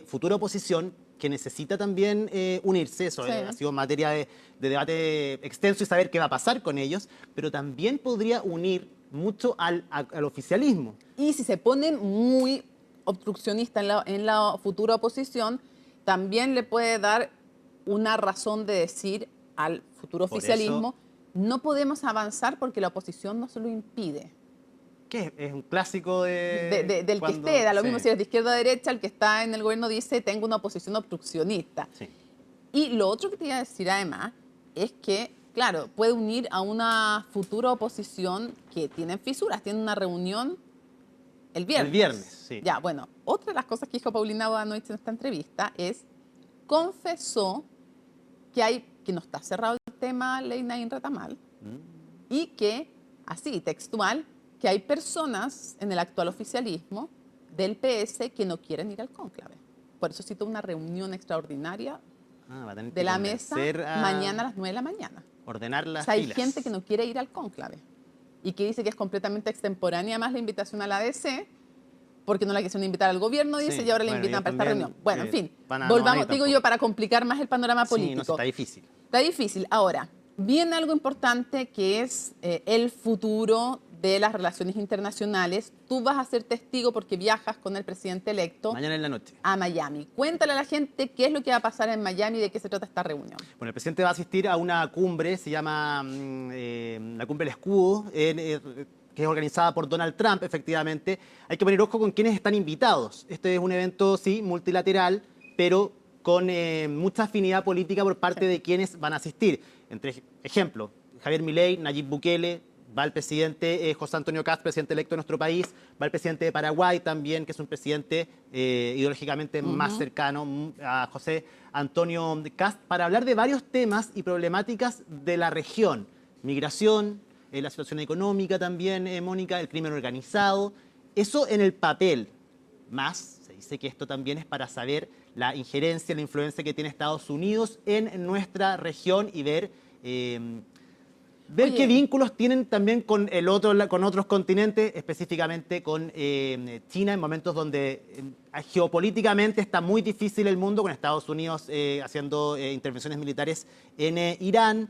futura oposición, que necesita también unirse. Eso Sí. ha sido materia de debate extenso y saber qué va a pasar con ellos, pero también podría unir mucho al oficialismo. Y si se ponen muy obstruccionistas en la futura oposición, también le puede dar una razón de decir al futuro Por oficialismo, no podemos avanzar porque la oposición no se lo impide. Que es un clásico Del que cuando- esté, da lo sí. mismo si es de izquierda o derecha, el que está en el gobierno dice, tengo una oposición obstruccionista. Sí. Y lo otro que te iba a decir además es que, claro, puede unir a una futura oposición que tienen fisuras, tienen una reunión el viernes. El viernes, sí. Ya, bueno, otra de las cosas que dijo Paulina Bodanovich en esta entrevista es, confesó que no está cerrado el tema Ley Nain Retamal y que, así, textual, que hay personas en el actual oficialismo del PS que no quieren ir al cónclave. Por eso citó una reunión extraordinaria Va a tener que de la mesa convencer a mañana a las 9 de la mañana. ordenar O las sea, hay filas. gente que no quiere ir al cónclave y que dice que es completamente extemporánea más la invitación a la ADC porque no la quisieron invitar al gobierno, dice, Sí, y ahora la bueno, invitan ellos para esta también, reunión. Bueno, en fin, no van a ir volvamos, digo tampoco. yo, para complicar más el panorama político. Sí, no, sí, está difícil. Está difícil. Ahora, viene algo importante que es el futuro de las relaciones internacionales. Tú vas a ser testigo porque viajas con el presidente electo Mañana en la noche. a Miami. Cuéntale a la gente qué es lo que va a pasar en Miami y de qué se trata esta reunión. Bueno, el presidente va a asistir a una cumbre, se llama la Cumbre del Escudo, que es organizada por Donald Trump, efectivamente. Hay que poner ojo con quienes están invitados. Este es un evento, sí, multilateral, pero con mucha afinidad política por parte de quienes van a asistir. Entre ejemplo, Javier Milei, Nayib Bukele, va el presidente José Antonio Kast, presidente electo de nuestro país, va el presidente de Paraguay también, que es un presidente ideológicamente más cercano a José Antonio Kast, para hablar de varios temas y problemáticas de la región. Migración, la situación económica también, Mónica, el crimen organizado. Eso en el papel. Más, se dice que esto también es para saber la injerencia, la influencia que tiene Estados Unidos en nuestra región y ver Oye. qué vínculos tienen también con con otros continentes, específicamente con China, en momentos donde geopolíticamente está muy difícil el mundo, con Estados Unidos haciendo intervenciones militares en Irán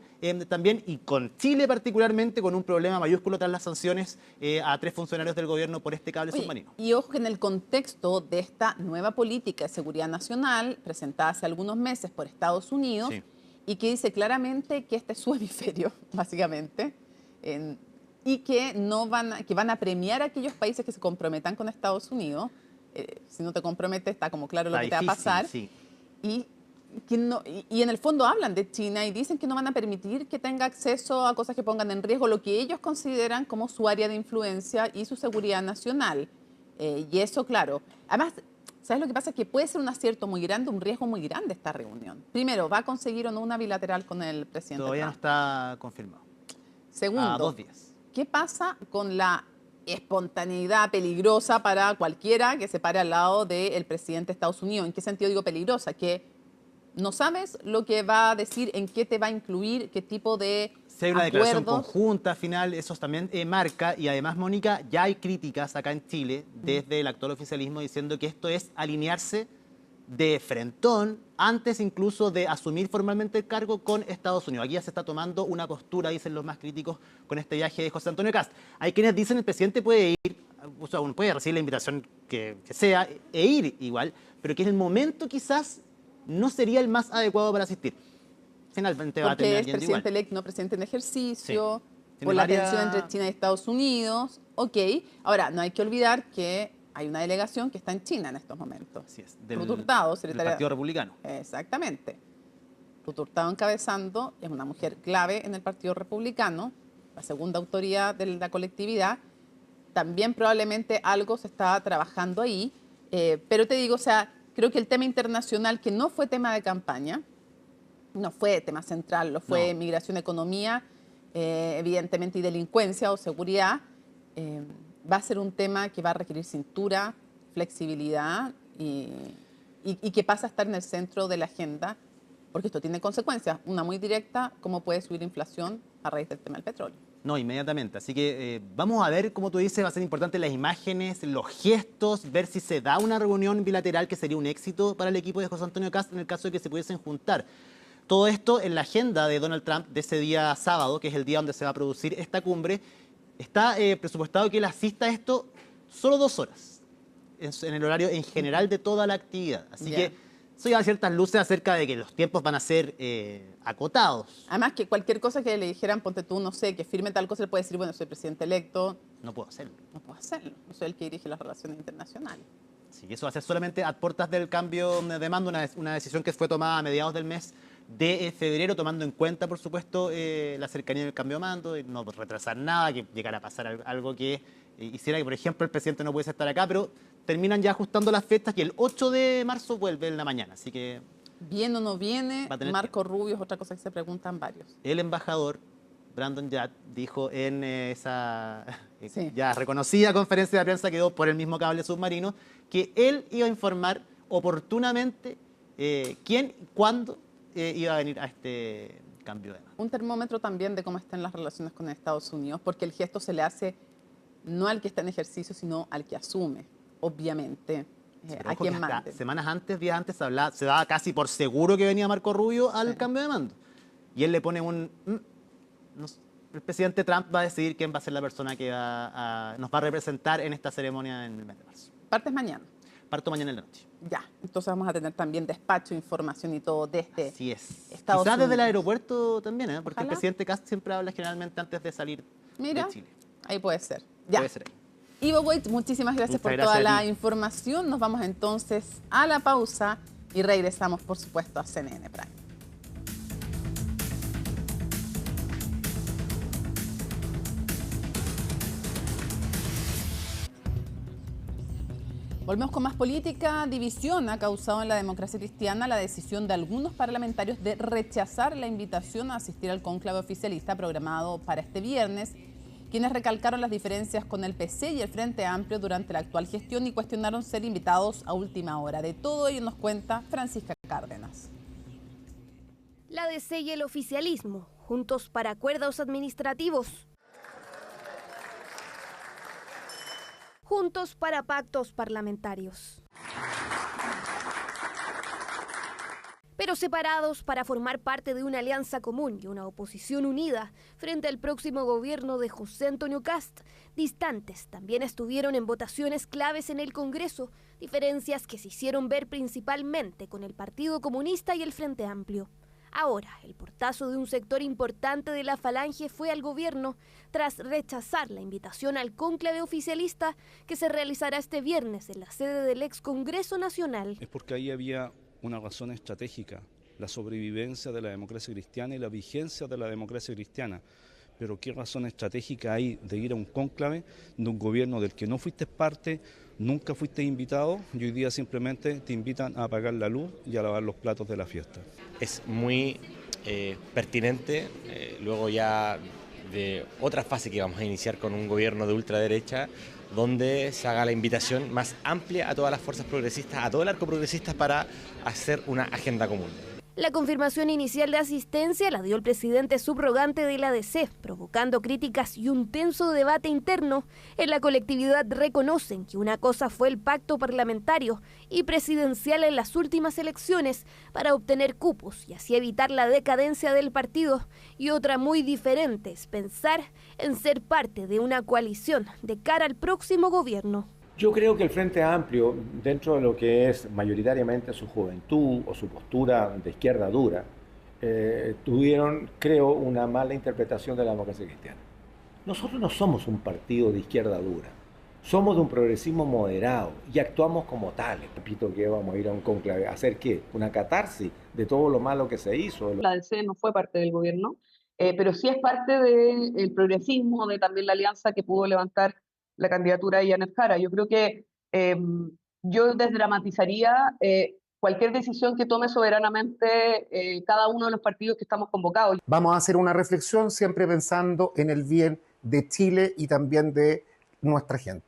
también, y con Chile particularmente, con un problema mayúsculo tras las sanciones a 3 funcionarios del gobierno por este cable Oye, submarino. y ojo que en el contexto de esta nueva política de seguridad nacional, presentada hace algunos meses por Estados Unidos, Sí. y que dice claramente que este es su hemisferio, básicamente, y que van a premiar a aquellos países que se comprometan con Estados Unidos. Si no te comprometes, está como claro lo Está que te va a difícil, pasar. sí. Y en el fondo hablan de China y dicen que no van a permitir que tenga acceso a cosas que pongan en riesgo lo que ellos consideran como su área de influencia y su seguridad nacional. Y eso, claro. Además, ¿sabes lo que pasa? Que puede ser un acierto muy grande, un riesgo muy grande esta reunión. Primero, ¿va a conseguir o no una bilateral con el presidente Todavía Trump? no está confirmado. Segundo, A 2 días. ¿qué pasa con la espontaneidad peligrosa para cualquiera que se pare al lado del presidente de Estados Unidos? ¿En qué sentido digo peligrosa? Que no sabes lo que va a decir, en qué te va a incluir, qué tipo de Si hay una declaración acuerdos. conjunta final, eso también marca, y además, Mónica, ya hay críticas acá en Chile desde el actual oficialismo diciendo que esto es alinearse de frentón antes incluso de asumir formalmente el cargo con Estados Unidos. Aquí ya se está tomando una postura, dicen los más críticos, con este viaje de José Antonio Kast. Hay quienes dicen el presidente puede ir, o sea, uno puede recibir la invitación que sea e ir igual, pero que en el momento quizás no sería el más adecuado para asistir. Finalmente va a Porque terminar es yendo presidente igual. electo, no presidente en ejercicio, Tiene por la varias- tensión entre China y Estados Unidos. Ok, ahora, no hay que olvidar que hay una delegación que está en China en estos momentos. Así es, Ruth Hurtado, del secretaria... Partido Republicano. Exactamente. Ruth Hurtado encabezando, es una mujer clave en el Partido Republicano, la segunda autoridad de la colectividad. También probablemente algo se está trabajando ahí, pero te digo, o sea, creo que el tema internacional, que no fue tema de campaña, no fue tema central, lo fue No. migración, economía, evidentemente, y delincuencia o seguridad, va a ser un tema que va a requerir cintura, flexibilidad y que pasa a estar en el centro de la agenda, porque esto tiene consecuencias. Una muy directa, cómo puede subir la inflación a raíz del tema del petróleo. No, inmediatamente. Así que vamos a ver, como tú dices, va a ser importante las imágenes, los gestos, ver si se da una reunión bilateral que sería un éxito para el equipo de José Antonio Kast en el caso de que se pudiesen juntar. Todo esto en la agenda de Donald Trump de ese día sábado, que es el día donde se va a producir esta cumbre, está presupuestado que él asista a esto solo 2 horas, en el horario en general de toda la actividad. Así Ya. que eso ya da ciertas luces acerca de que los tiempos van a ser acotados. Además, que cualquier cosa que le dijeran, ponte tú, no sé, que firme tal cosa, él puede decir, bueno, soy presidente electo, No puedo hacerlo. no puedo hacerlo, no soy el que dirige las relaciones internacionales. Sí, eso va a ser solamente a puertas del cambio de mando, una decisión que fue tomada a mediados del mes de febrero, tomando en cuenta, por supuesto, la cercanía del cambio de mando, y no retrasar nada, que llegara a pasar algo que hiciera que, por ejemplo, el presidente no pudiese estar acá, pero terminan ya ajustando las fechas y el 8 de marzo vuelve en la mañana, así que ¿Viene o no viene? Va a tener Marco Rubio es otra cosa que se preguntan varios. el embajador Brandon Yard dijo en esa Sí. ya reconocida conferencia de prensa que dio por el mismo cable submarino que él iba a informar oportunamente quién y cuándo iba a venir a este cambio de mando. Un termómetro también de cómo están las relaciones con Estados Unidos, porque el gesto se le hace no al que está en ejercicio, sino al que asume, obviamente, Pero a ojo quien que hasta mande. semanas antes, días antes, se daba casi por seguro que venía Marco Rubio al cambio de mando. Y él le pone el presidente Trump va a decidir quién va a ser la persona que nos va a representar en esta ceremonia en el mes de marzo. Partes mañana. Parto mañana en la noche. Ya, entonces vamos a tener también despacho, información y todo desde Así es. Estados Quizás desde el Unidos. aeropuerto también, porque el Ojalá. presidente Kast siempre habla generalmente antes de salir Mira, de Chile. ahí puede ser. Ya. Puede ser ahí. Ivo Voigt, muchísimas gracias Muchas por gracias toda a la ti. información. Nos vamos entonces a la pausa y regresamos, por supuesto, a CNN Prime. Volvemos con más política. División ha causado en la democracia cristiana la decisión de algunos parlamentarios de rechazar la invitación a asistir al cónclave oficialista programado para este viernes, quienes recalcaron las diferencias con el PC y el Frente Amplio durante la actual gestión y cuestionaron ser invitados a última hora. De todo ello nos cuenta Francisca Cárdenas. La DC y el oficialismo, juntos para acuerdos administrativos. Juntos para pactos parlamentarios. Pero separados para formar parte de una alianza común y una oposición unida frente al próximo gobierno de José Antonio Kast. Distantes también estuvieron en votaciones claves en el Congreso, diferencias que se hicieron ver principalmente con el Partido Comunista y el Frente Amplio. Ahora, el portazo de un sector importante de la Falange fue al gobierno tras rechazar la invitación al cónclave oficialista que se realizará este viernes en la sede del ex Congreso Nacional. Es porque ahí había una razón estratégica, la sobrevivencia de la democracia cristiana y la vigencia de la democracia cristiana. Pero ¿qué razón estratégica hay de ir a un cónclave de un gobierno del que no fuiste parte, Nunca fuiste invitado y hoy día simplemente te invitan a apagar la luz y a lavar los platos de la fiesta. Es muy pertinente, luego ya de otra fase que vamos a iniciar con un gobierno de ultraderecha, donde se haga la invitación más amplia a todas las fuerzas progresistas, a todo el arco progresista para hacer una agenda común. La confirmación inicial de asistencia la dio el presidente subrogante de la ADC, provocando críticas y un tenso debate interno. En la colectividad reconocen que una cosa fue el pacto parlamentario y presidencial en las últimas elecciones para obtener cupos y así evitar la decadencia del partido, y otra muy diferente es pensar en ser parte de una coalición de cara al próximo gobierno. Yo creo que el Frente Amplio, dentro de lo que es mayoritariamente su juventud o su postura de izquierda dura, tuvieron, creo, una mala interpretación de la democracia cristiana. Nosotros no somos un partido de izquierda dura, somos de un progresismo moderado y actuamos como tales. Repito que vamos a ir a un conclave, ¿a hacer qué? Una catarsis de todo lo malo que se hizo. La ADC no fue parte del gobierno, pero sí es parte del progresismo, de también la alianza que pudo levantar la candidatura de Janet Jara. Yo creo que yo desdramatizaría cualquier decisión que tome soberanamente cada uno de los partidos que estamos convocados. Vamos a hacer una reflexión siempre pensando en el bien de Chile y también de nuestra gente.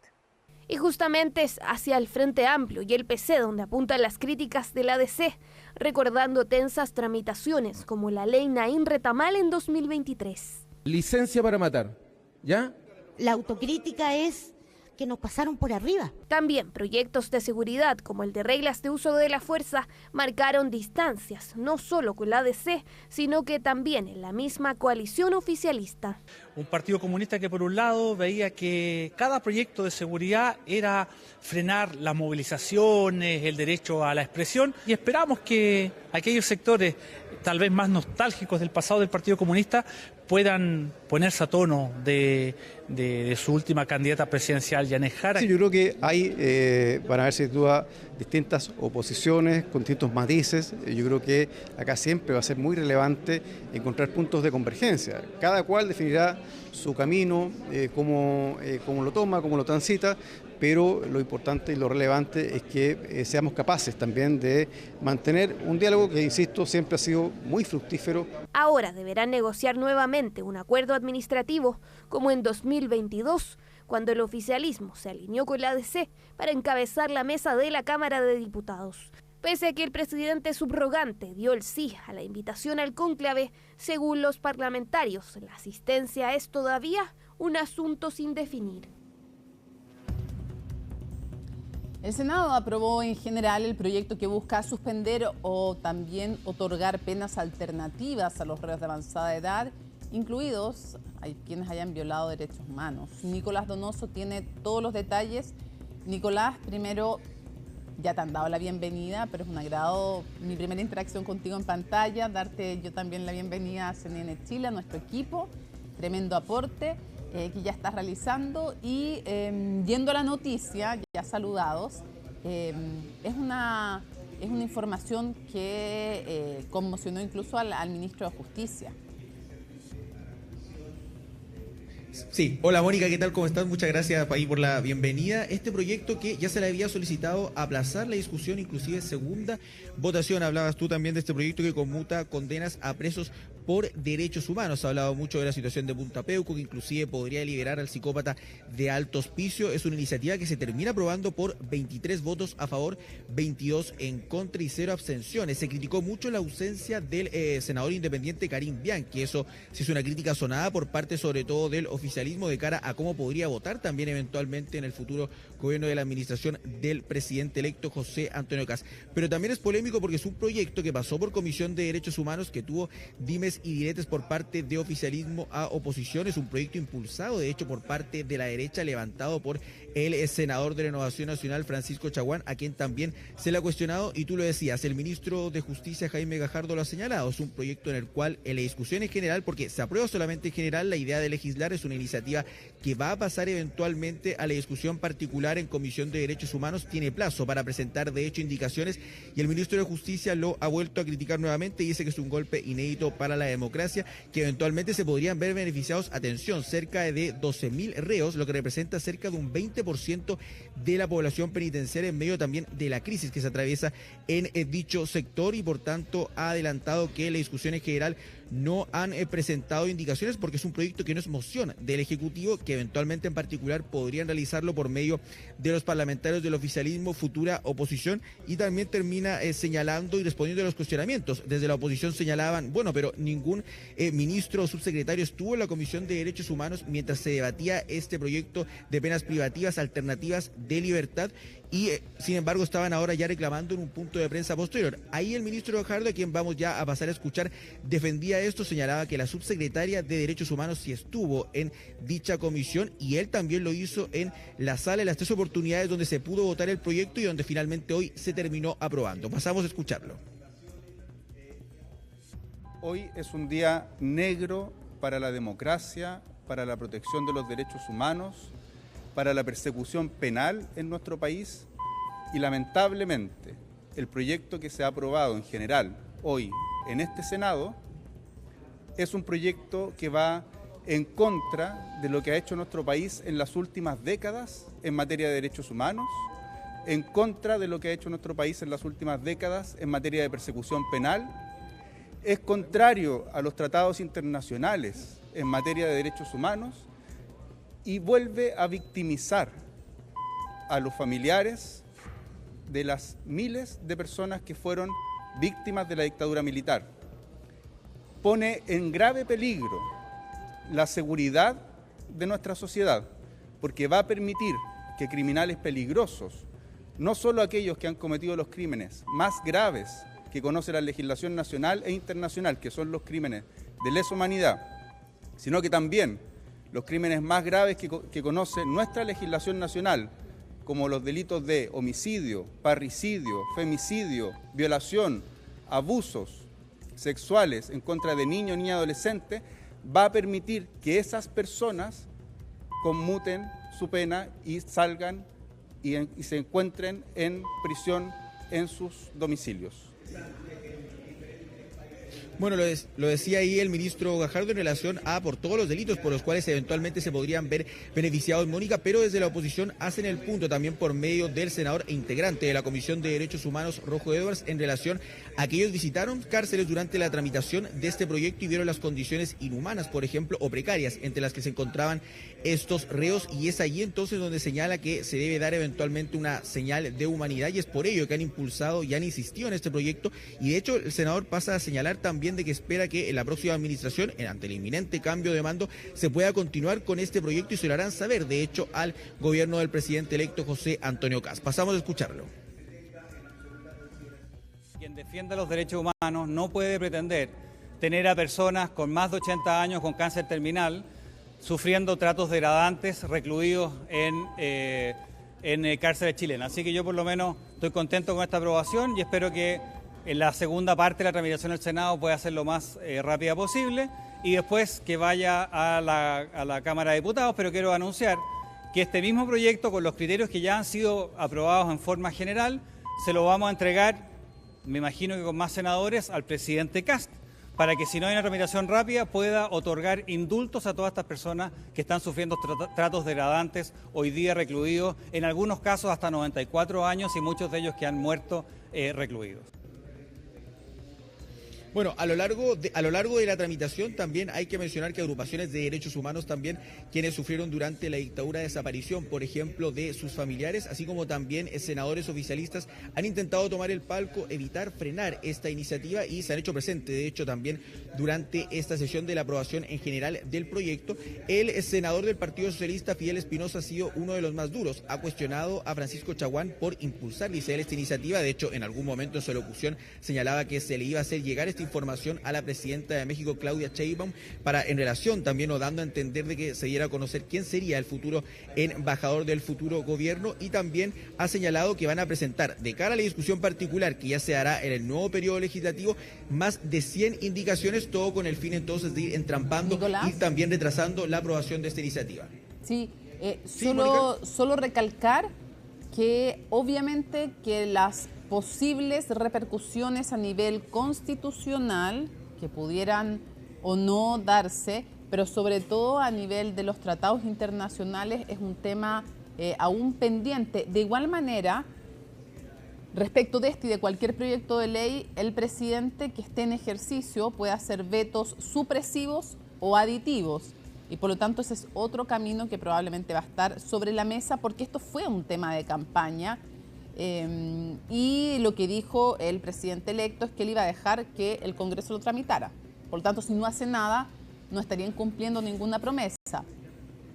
Y justamente es hacia el Frente Amplio y el PC donde apuntan las críticas de la ADC, recordando tensas tramitaciones como la ley Naín Retamal en 2023. Licencia para matar, ¿ya? La autocrítica es que nos pasaron por arriba. También proyectos de seguridad como el de reglas de uso de la fuerza marcaron distancias, no solo con la ADC, sino que también en la misma coalición oficialista. Un partido comunista que por un lado veía que cada proyecto de seguridad era frenar las movilizaciones, el derecho a la expresión, y esperamos que aquellos sectores tal vez más nostálgicos del pasado del Partido Comunista puedan ponerse a tono de su última candidata presidencial, Janet Jara. Sí, yo creo que hay, van a haber sin duda distintas oposiciones con distintos matices. Yo creo que acá siempre va a ser muy relevante encontrar puntos de convergencia. Cada cual definirá su camino, cómo lo toma, cómo lo transita, pero lo importante y lo relevante es que seamos capaces también de mantener un diálogo que, insisto, siempre ha sido muy fructífero. Ahora deberán negociar nuevamente un acuerdo administrativo, como en 2022, cuando el oficialismo se alineó con la ADC para encabezar la mesa de la Cámara de Diputados. Pese a que el presidente subrogante dio el sí a la invitación al cónclave, según los parlamentarios, la asistencia es todavía un asunto sin definir. El Senado aprobó en general el proyecto que busca suspender o también otorgar penas alternativas a los reos de avanzada edad, incluidos quienes hayan violado derechos humanos. Nicolás Donoso tiene todos los detalles. Nicolás, primero, ya te han dado la bienvenida, pero es un agrado mi primera interacción contigo en pantalla, darte yo también la bienvenida a CNN Chile, a nuestro equipo, tremendo aporte que ya estás realizando. Y yendo a la noticia, ya saludados, es una información que conmocionó incluso al ministro de Justicia. Sí, hola Mónica, ¿qué tal? ¿Cómo estás? Muchas gracias ahí por la bienvenida. Este proyecto que ya se le había solicitado aplazar la discusión, inclusive segunda votación. Hablabas tú también de este proyecto que conmuta condenas a presos por derechos humanos. Ha hablado mucho de la situación de Punta Peuco, que inclusive podría liberar al psicópata de Alto Hospicio. Es una iniciativa que se termina aprobando por 23 votos a favor, 22 en contra y 0 abstenciones. Se criticó mucho la ausencia del senador independiente Karim Bianchi. Eso sí es una crítica sonada por parte sobre todo del oficialismo de cara a cómo podría votar también eventualmente en el futuro gobierno de la administración del presidente electo José Antonio Kast. Pero también es polémico porque es un proyecto que pasó por Comisión de Derechos Humanos, que tuvo dimes y diretes por parte de oficialismo a oposición. Es un proyecto impulsado de hecho por parte de la derecha, levantado por el senador de Renovación Nacional Francisco Chaguán, a quien también se le ha cuestionado, y tú lo decías, el ministro de Justicia Jaime Gajardo lo ha señalado. Es un proyecto en el cual en la discusión en general, porque se aprueba solamente en general, la idea de legislar es una iniciativa que va a pasar eventualmente a la discusión particular en Comisión de Derechos Humanos. Tiene plazo para presentar de hecho indicaciones y el ministro de Justicia lo ha vuelto a criticar nuevamente y dice que es un golpe inédito para la la democracia, que eventualmente se podrían ver beneficiados, atención, cerca de 12.000 reos, lo que representa cerca de un 20% de la población penitenciaria en medio también de la crisis que se atraviesa en dicho sector, y por tanto ha adelantado que la discusión en general no han presentado indicaciones porque es un proyecto que no es moción del Ejecutivo, que eventualmente en particular podrían realizarlo por medio de los parlamentarios del oficialismo, futura oposición, y también termina señalando y respondiendo a los cuestionamientos. Desde la oposición señalaban, bueno, pero ningún ministro o subsecretario estuvo en la Comisión de Derechos Humanos mientras se debatía este proyecto de penas privativas alternativas de libertad, y sin embargo estaban ahora ya reclamando en un punto de prensa posterior. Ahí el ministro Gajardo, a quien vamos ya a pasar a escuchar, defendía esto, señalaba que la subsecretaria de Derechos Humanos sí estuvo en dicha comisión, y él también lo hizo en la sala de las 3 oportunidades donde se pudo votar el proyecto y donde finalmente hoy se terminó aprobando. Pasamos a escucharlo. Hoy es un día negro para la democracia, para la protección de los derechos humanos, para la persecución penal en nuestro país, y lamentablemente el proyecto que se ha aprobado en general hoy en este Senado es un proyecto que va en contra de lo que ha hecho nuestro país en las últimas décadas en materia de derechos humanos, en contra de lo que ha hecho nuestro país en las últimas décadas en materia de persecución penal, es contrario a los tratados internacionales en materia de derechos humanos, y vuelve a victimizar a los familiares de las miles de personas que fueron víctimas de la dictadura militar. Pone en grave peligro la seguridad de nuestra sociedad, porque va a permitir que criminales peligrosos, no solo aquellos que han cometido los crímenes más graves que conoce la legislación nacional e internacional, que son los crímenes de lesa humanidad, sino que también los crímenes más graves que conoce nuestra legislación nacional, como los delitos de homicidio, parricidio, femicidio, violación, abusos sexuales en contra de niños, niñas y adolescentes, va a permitir que esas personas conmuten su pena y salgan y se encuentren en prisión en sus domicilios. Bueno, lo decía ahí el ministro Gajardo en relación a por todos los delitos por los cuales eventualmente se podrían ver beneficiados, Mónica, pero desde la oposición hacen el punto también por medio del senador e integrante de la Comisión de Derechos Humanos, Rojo Edwards, en relación a que ellos visitaron cárceles durante la tramitación de este proyecto y vieron las condiciones inhumanas, por ejemplo, o precarias, entre las que se encontraban estos reos, y es allí entonces donde señala que se debe dar eventualmente una señal de humanidad, y es por ello que han impulsado y han insistido en este proyecto. Y de hecho el senador pasa a señalar también de que espera que en la próxima administración, ante el inminente cambio de mando, se pueda continuar con este proyecto, y se lo harán saber, de hecho, al gobierno del presidente electo José Antonio Kast. Pasamos a escucharlo. Quien defienda los derechos humanos no puede pretender tener a personas con más de 80 años con cáncer terminal sufriendo tratos degradantes, recluidos en cárceles chilenas. Así que yo por lo menos estoy contento con esta aprobación y espero que en la segunda parte de la tramitación del Senado pueda ser lo más rápida posible y después que vaya a la Cámara de Diputados, pero quiero anunciar que este mismo proyecto, con los criterios que ya han sido aprobados en forma general, se lo vamos a entregar, me imagino que con más senadores, al presidente Kast, para que si no hay una tramitación rápida pueda otorgar indultos a todas estas personas que están sufriendo tratos degradantes, hoy día recluidos, en algunos casos hasta 94 años y muchos de ellos que han muerto recluidos. Bueno, a lo largo de la tramitación también hay que mencionar que agrupaciones de derechos humanos también, quienes sufrieron durante la dictadura desaparición, por ejemplo, de sus familiares, así como también senadores oficialistas, han intentado tomar el palco, evitar frenar esta iniciativa y se han hecho presentes, de hecho, también durante esta sesión de la aprobación en general del proyecto. El senador del Partido Socialista, Fidel Espinosa, ha sido uno de los más duros. Ha cuestionado a Francisco Chaguán por impulsar, dice él, esta iniciativa. De hecho, en algún momento en su locución señalaba que se le iba a hacer llegar esta información a la presidenta de México, Claudia Sheinbaum, en relación también o dando a entender de que se diera a conocer quién sería el futuro embajador del futuro gobierno, y también ha señalado que van a presentar, de cara a la discusión particular que ya se hará en el nuevo periodo legislativo, más de 100 indicaciones, todo con el fin entonces de ir entrampando y también retrasando la aprobación de esta iniciativa. Sí, solo recalcar que obviamente que las posibles repercusiones a nivel constitucional que pudieran o no darse, pero sobre todo a nivel de los tratados internacionales es un tema aún pendiente. De igual manera, respecto de este y de cualquier proyecto de ley, el presidente que esté en ejercicio puede hacer vetos supresivos o aditivos. Y por lo tanto ese es otro camino que probablemente va a estar sobre la mesa, porque esto fue un tema de campaña. Y lo que dijo el presidente electo es que él iba a dejar que el Congreso lo tramitara. Por lo tanto, si no hace nada, no estaría incumpliendo ninguna promesa.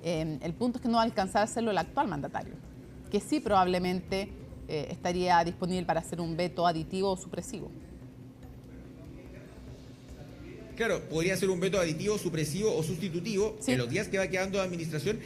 El punto es que no va a alcanzar a hacerlo el actual mandatario, que sí probablemente estaría disponible para hacer un veto aditivo o supresivo. Claro, podría ser un veto aditivo, supresivo o sustitutivo en los días que va quedando de administración,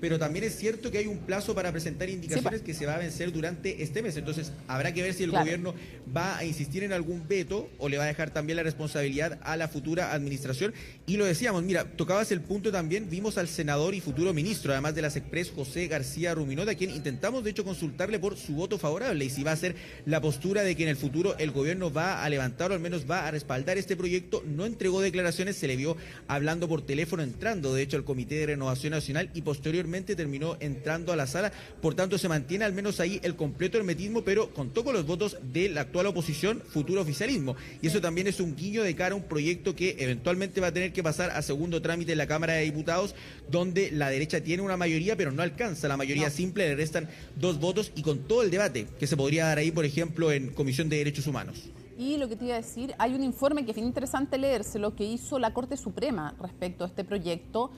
pero también es cierto que hay un plazo para presentar indicaciones que se va a vencer durante este mes. Entonces, habrá que ver si el gobierno va a insistir en algún veto o le va a dejar también la responsabilidad a la futura administración. Y lo decíamos, mira, tocabas el punto también, vimos al senador y futuro ministro, además de las Express, José García Ruminot, a quien intentamos de hecho consultarle por su voto favorable y si va a ser la postura de que en el futuro el gobierno va a levantar o al menos va a respaldar este proyecto. No entregó declaraciones, se le vio hablando por teléfono, entrando de hecho al Comité de Renovación Nacional y posteriormente terminó entrando a la sala. Por tanto, se mantiene al menos ahí el completo hermetismo, pero contó con los votos de la actual oposición, futuro oficialismo. Y eso también es un guiño de cara a un proyecto que eventualmente va a tener que pasar a segundo trámite en la Cámara de Diputados, donde la derecha tiene una mayoría, pero no alcanza la mayoría simple, le restan 2 votos y con todo el debate que se podría dar ahí, por ejemplo, en Comisión de Derechos Humanos. Y lo que te iba a decir, hay un informe que es bien interesante leérselo, que hizo la Corte Suprema respecto a este proyecto,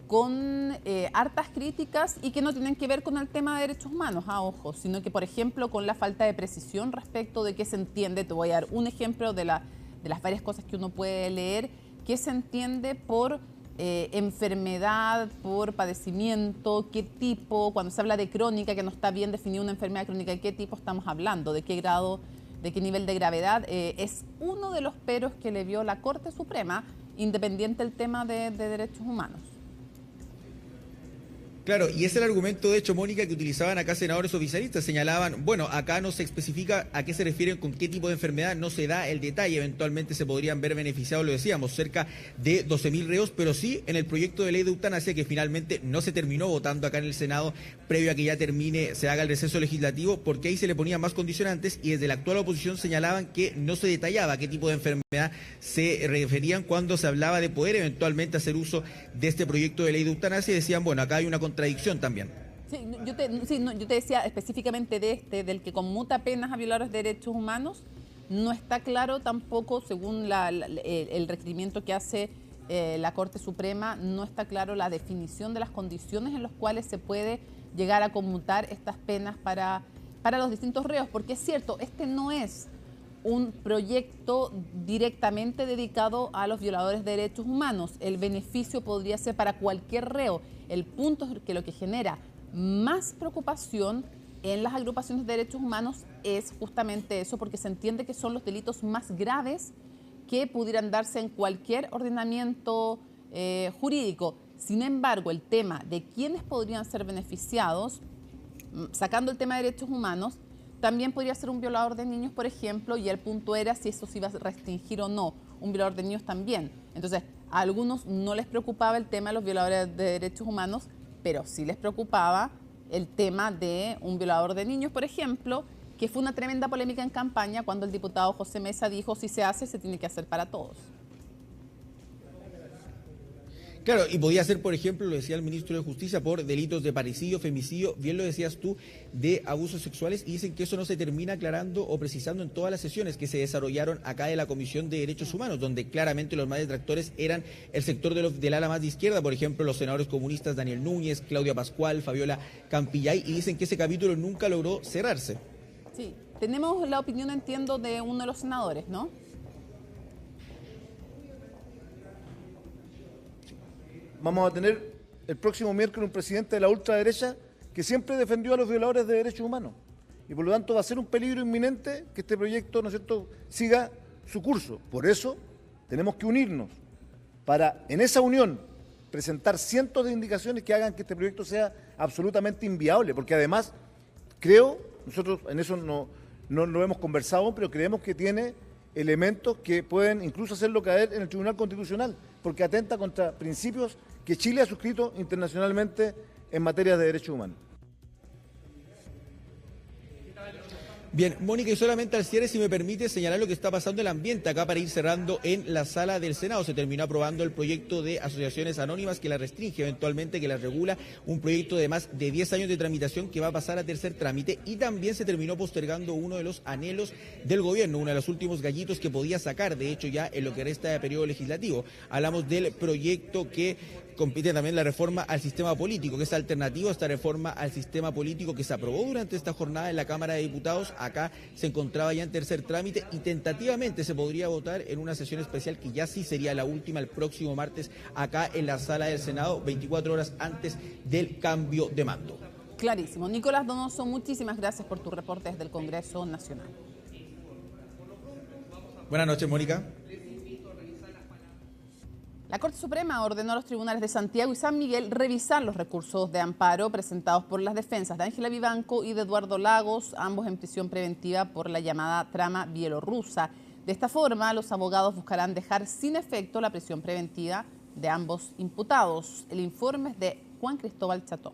con hartas críticas y que no tienen que ver con el tema de derechos humanos, ojo, sino que, por ejemplo, con la falta de precisión respecto de qué se entiende. Te voy a dar un ejemplo de las varias cosas que uno puede leer, qué se entiende por enfermedad, por padecimiento, qué tipo, cuando se habla de crónica, que no está bien definida una enfermedad crónica, ¿de qué tipo estamos hablando? ¿De qué grado? ¿De qué nivel de gravedad? Es uno de los peros que le vio la Corte Suprema, independiente del tema de derechos humanos. Claro, y es el argumento, de hecho, Mónica, que utilizaban acá senadores oficialistas. Señalaban, bueno, acá no se especifica a qué se refieren, con qué tipo de enfermedad, no se da el detalle. Eventualmente se podrían ver beneficiados, lo decíamos, cerca de 12.000 reos, pero sí en el proyecto de ley de eutanasia, que finalmente no se terminó votando acá en el Senado, previo a que ya termine, se haga el receso legislativo, porque ahí se le ponían más condicionantes y desde la actual oposición señalaban que no se detallaba a qué tipo de enfermedad se referían cuando se hablaba de poder eventualmente hacer uso de este proyecto de ley de eutanasia, y decían, bueno, acá hay una contradicción también. Sí, yo te decía específicamente del que conmuta penas a violadores de derechos humanos. No está claro tampoco, según el requerimiento que hace la Corte Suprema, no está claro la definición de las condiciones en las cuales se puede llegar a conmutar estas penas para los distintos reos, porque es cierto, este no es un proyecto directamente dedicado a los violadores de derechos humanos. El beneficio podría ser para cualquier reo. El punto es que lo que genera más preocupación en las agrupaciones de derechos humanos es justamente eso, porque se entiende que son los delitos más graves que pudieran darse en cualquier ordenamiento jurídico. Sin embargo, el tema de quiénes podrían ser beneficiados, sacando el tema de derechos humanos, también podría ser un violador de niños, por ejemplo, y el punto era si eso se iba a restringir o no. Un violador de niños también. Entonces, a algunos no les preocupaba el tema de los violadores de derechos humanos, pero sí les preocupaba el tema de un violador de niños, por ejemplo, que fue una tremenda polémica en campaña cuando el diputado José Mesa dijo, si se hace, se tiene que hacer para todos. Claro, y podía ser, por ejemplo, lo decía el ministro de Justicia, por delitos de parricidio, femicidio, bien lo decías tú, de abusos sexuales, y dicen que eso no se termina aclarando o precisando en todas las sesiones que se desarrollaron acá de la Comisión de Derechos Humanos, donde claramente los más detractores eran el sector del ala más de izquierda, por ejemplo, los senadores comunistas Daniel Núñez, Claudia Pascual, Fabiola Campillay, y dicen que ese capítulo nunca logró cerrarse. Sí, tenemos la opinión, entiendo, de uno de los senadores, ¿no? Vamos a tener el próximo miércoles un presidente de la ultraderecha que siempre defendió a los violadores de derechos humanos. Y por lo tanto va a ser un peligro inminente que este proyecto, ¿no es cierto?, siga su curso. Por eso tenemos que unirnos para, en esa unión, presentar cientos de indicaciones que hagan que este proyecto sea absolutamente inviable. Porque además, creo, nosotros en eso no lo hemos conversado, pero creemos que tiene elementos que pueden incluso hacerlo caer en el Tribunal Constitucional, porque atenta contra principios que Chile ha suscrito internacionalmente en materia de derechos humanos. Bien, Mónica, y solamente al cierre, si me permite señalar lo que está pasando en el ambiente acá para ir cerrando en la sala del Senado. Se terminó aprobando el proyecto de asociaciones anónimas que la restringe eventualmente, que la regula, un proyecto de más de 10 años de tramitación que va a pasar a tercer trámite, y también se terminó postergando uno de los anhelos del gobierno, uno de los últimos gallitos que podía sacar, de hecho, ya en lo que resta de periodo legislativo. Hablamos del proyecto que compite también la reforma al sistema político, que es alternativo a esta reforma al sistema político que se aprobó durante esta jornada en la Cámara de Diputados. Acá se encontraba ya en tercer trámite y tentativamente se podría votar en una sesión especial que ya sí sería la última el próximo martes acá en la sala del Senado, 24 horas antes del cambio de mando. Clarísimo. Nicolás Donoso, muchísimas gracias por tu reporte desde el Congreso Nacional. Buenas noches, Mónica. La Corte Suprema ordenó a los tribunales de Santiago y San Miguel revisar los recursos de amparo presentados por las defensas de Ángela Vivanco y de Eduardo Lagos, ambos en prisión preventiva por la llamada trama bielorrusa. De esta forma, los abogados buscarán dejar sin efecto la prisión preventiva de ambos imputados. El informe es de Juan Cristóbal Cható.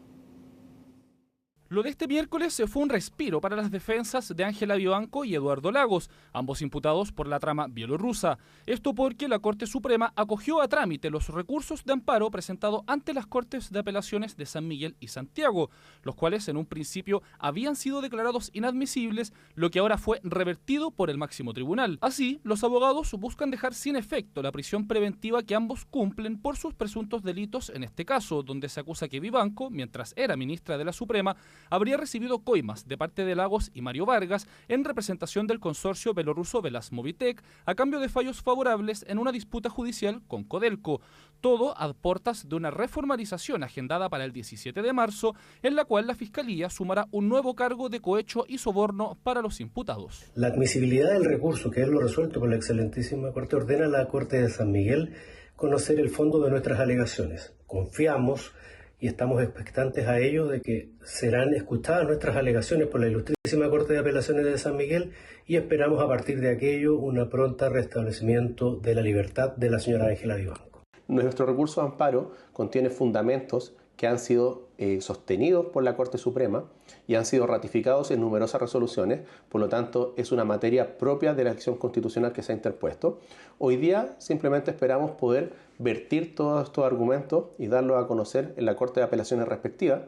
Lo de este miércoles fue un respiro para las defensas de Ángela Vivanco y Eduardo Lagos, ambos imputados por la trama bielorrusa. Esto porque la Corte Suprema acogió a trámite los recursos de amparo presentados ante las Cortes de Apelaciones de San Miguel y Santiago, los cuales en un principio habían sido declarados inadmisibles, lo que ahora fue revertido por el máximo tribunal. Así, los abogados buscan dejar sin efecto la prisión preventiva que ambos cumplen por sus presuntos delitos, en este caso, donde se acusa que Vivanco, mientras era ministra de la Suprema, habría recibido coimas de parte de Lagos y Mario Vargas en representación del consorcio belorruso Velasmovitec a cambio de fallos favorables en una disputa judicial con Codelco. Todo a puertas de una reformalización agendada para el 17 de marzo, en la cual la Fiscalía sumará un nuevo cargo de cohecho y soborno para los imputados. La admisibilidad del recurso, que es lo resuelto por la excelentísima Corte, ordena a la Corte de San Miguel conocer el fondo de nuestras alegaciones. Confiamos y estamos expectantes a ello de que serán escuchadas nuestras alegaciones por la ilustrísima Corte de Apelaciones de San Miguel y esperamos a partir de aquello una pronta restablecimiento de la libertad de la señora Ángela Vivanco. Nuestro recurso de amparo contiene fundamentos que han sido sostenidos por la Corte Suprema y han sido ratificados en numerosas resoluciones, por lo tanto es una materia propia de la acción constitucional que se ha interpuesto. Hoy día simplemente esperamos poder vertir todos estos argumentos y darlos a conocer en la Corte de Apelaciones respectiva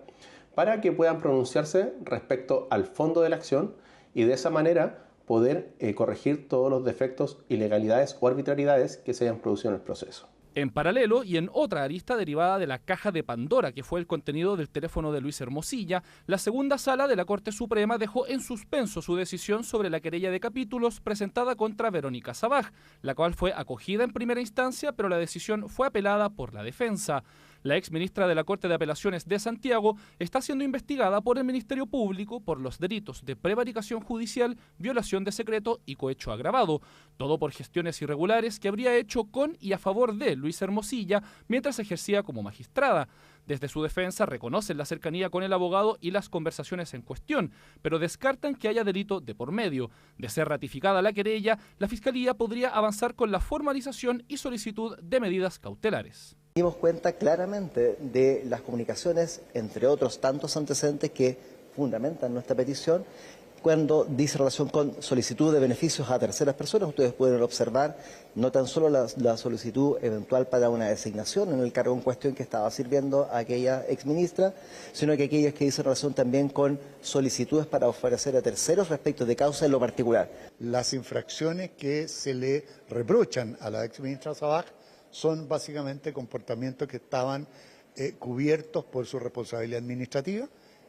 para que puedan pronunciarse respecto al fondo de la acción y de esa manera poder corregir todos los defectos, ilegalidades o arbitrariedades que se hayan producido en el proceso. En paralelo y en otra arista derivada de la caja de Pandora, que fue el contenido del teléfono de Luis Hermosilla, la segunda sala de la Corte Suprema dejó en suspenso su decisión sobre la querella de capítulos presentada contra Verónica Sabaj, la cual fue acogida en primera instancia, pero la decisión fue apelada por la defensa. La exministra de la Corte de Apelaciones de Santiago está siendo investigada por el Ministerio Público por los delitos de prevaricación judicial, violación de secreto y cohecho agravado, todo por gestiones irregulares que habría hecho con y a favor de Luis Hermosilla mientras ejercía como magistrada. Desde su defensa reconocen la cercanía con el abogado y las conversaciones en cuestión, pero descartan que haya delito de por medio. De ser ratificada la querella, la Fiscalía podría avanzar con la formalización y solicitud de medidas cautelares. Dimos cuenta claramente de las comunicaciones, entre otros tantos antecedentes que fundamentan nuestra petición, cuando dice relación con solicitud de beneficios a terceras personas. Ustedes pueden observar no tan solo la solicitud eventual para una designación en el cargo en cuestión que estaba sirviendo a aquella exministra, sino que aquellas que dicen relación también con solicitudes para ofrecer a terceros respecto de causa en lo particular. Las infracciones que se le reprochan a la exministra Sabaj son básicamente comportamientos que estaban cubiertos por su responsabilidad administrativa,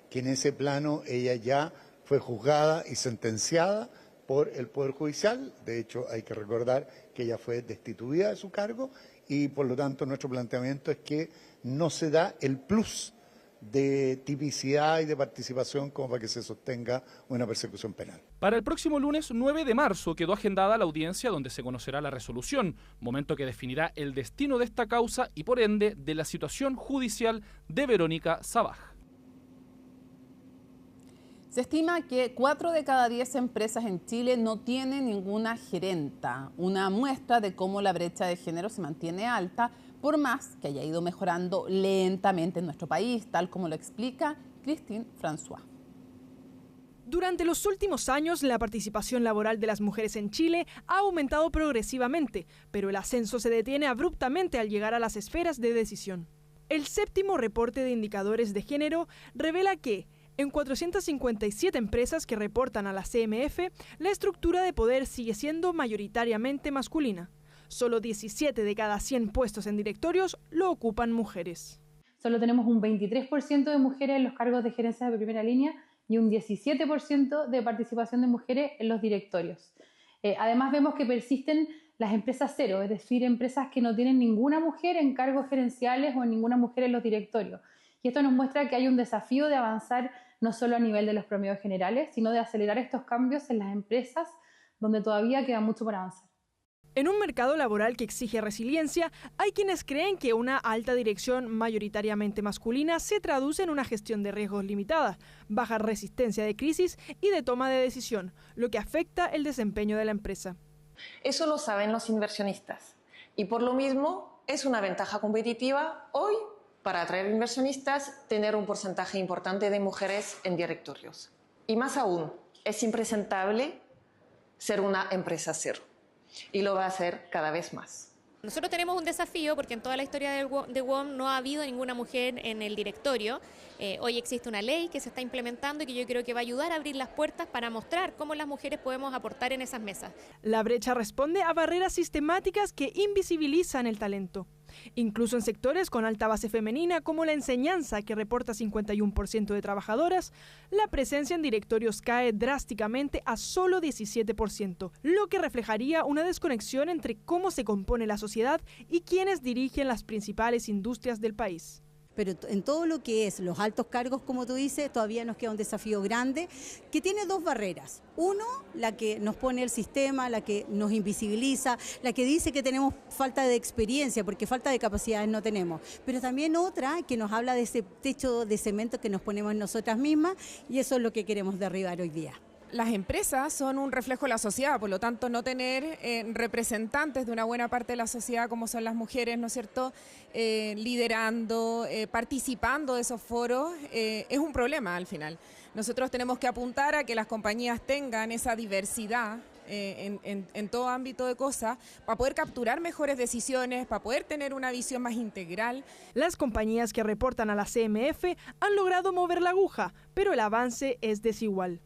que en ese plano ella ya fue juzgada y sentenciada por el Poder Judicial. De hecho, hay que recordar que ella fue destituida de su cargo y, por lo tanto, nuestro planteamiento es que no se da el plus de tipicidad y de participación como para que se sostenga una persecución penal. Para el próximo lunes 9 de marzo quedó agendada la audiencia donde se conocerá la resolución, momento que definirá el destino de esta causa y por ende de la situación judicial de Verónica Sabaj. Se estima que 4 de cada 10 empresas en Chile no tienen ninguna gerenta, una muestra de cómo la brecha de género se mantiene alta, por más que haya ido mejorando lentamente en nuestro país, tal como lo explica Christine François. Durante los últimos años, la participación laboral de las mujeres en Chile ha aumentado progresivamente, pero el ascenso se detiene abruptamente al llegar a las esferas de decisión. El séptimo reporte de indicadores de género revela que, en 457 empresas que reportan a la CMF, la estructura de poder sigue siendo mayoritariamente masculina. Solo 17 de cada 100 puestos en directorios lo ocupan mujeres. Solo tenemos un 23% de mujeres en los cargos de gerencia de primera línea y un 17% de participación de mujeres en los directorios. Además vemos que persisten las empresas cero, es decir, empresas que no tienen ninguna mujer en cargos gerenciales o ninguna mujer en los directorios. Y esto nos muestra que hay un desafío de avanzar no solo a nivel de los promedios generales, sino de acelerar estos cambios en las empresas donde todavía queda mucho por avanzar. En un mercado laboral que exige resiliencia, hay quienes creen que una alta dirección mayoritariamente masculina se traduce en una gestión de riesgos limitada, baja resistencia de crisis y de toma de decisión, lo que afecta el desempeño de la empresa. Eso lo saben los inversionistas y por lo mismo es una ventaja competitiva hoy para atraer inversionistas tener un porcentaje importante de mujeres en directorios. Y más aún, es impresentable ser una empresa cero. Y lo va a hacer cada vez más. Nosotros tenemos un desafío porque en toda la historia de WOM no ha habido ninguna mujer en el directorio. Hoy existe una ley que se está implementando y que yo creo que va a ayudar a abrir las puertas para mostrar cómo las mujeres podemos aportar en esas mesas. La brecha responde a barreras sistemáticas que invisibilizan el talento. Incluso en sectores con alta base femenina como la enseñanza, que reporta 51% de trabajadoras, la presencia en directorios cae drásticamente a solo 17%, lo que reflejaría una desconexión entre cómo se compone la sociedad y quienes dirigen las principales industrias del país. Pero en todo lo que es los altos cargos, como tú dices, todavía nos queda un desafío grande que tiene dos barreras. Uno, la que nos pone el sistema, la que nos invisibiliza, la que dice que tenemos falta de experiencia, porque falta de capacidades no tenemos. Pero también otra que nos habla de ese techo de cemento que nos ponemos nosotras mismas, y eso es lo que queremos derribar hoy día. Las empresas son un reflejo de la sociedad, por lo tanto no tener representantes de una buena parte de la sociedad como son las mujeres, ¿no es cierto?, liderando, participando de esos foros, es un problema al final. Nosotros tenemos que apuntar a que las compañías tengan esa diversidad en todo ámbito de cosas para poder capturar mejores decisiones, para poder tener una visión más integral. Las compañías que reportan a la CMF han logrado mover la aguja, pero el avance es desigual.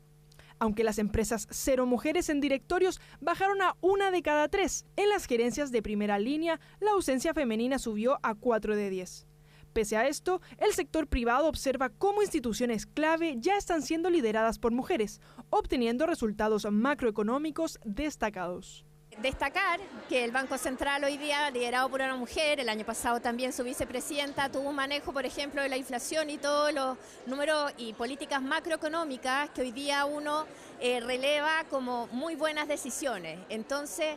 Aunque las empresas cero mujeres en directorios bajaron a 1 de cada 3, en las gerencias de primera línea la ausencia femenina subió a 4 de 10. Pese a esto, el sector privado observa cómo instituciones clave ya están siendo lideradas por mujeres, obteniendo resultados macroeconómicos destacados. Destacar que el Banco Central hoy día, liderado por una mujer, el año pasado también su vicepresidenta tuvo un manejo, por ejemplo, de la inflación y todos los números y políticas macroeconómicas que hoy día uno releva como muy buenas decisiones. Entonces,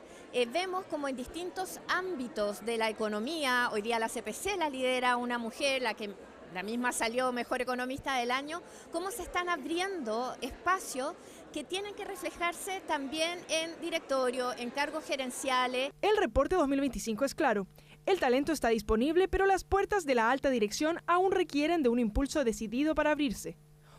vemos como en distintos ámbitos de la economía, hoy día la CPC la lidera una mujer, la misma salió mejor economista del año, cómo se están abriendo espacios que tienen que reflejarse también en directorio, en cargos gerenciales. El reporte 2025 es claro. El talento está disponible, pero las puertas de la alta dirección aún requieren de un impulso decidido para abrirse.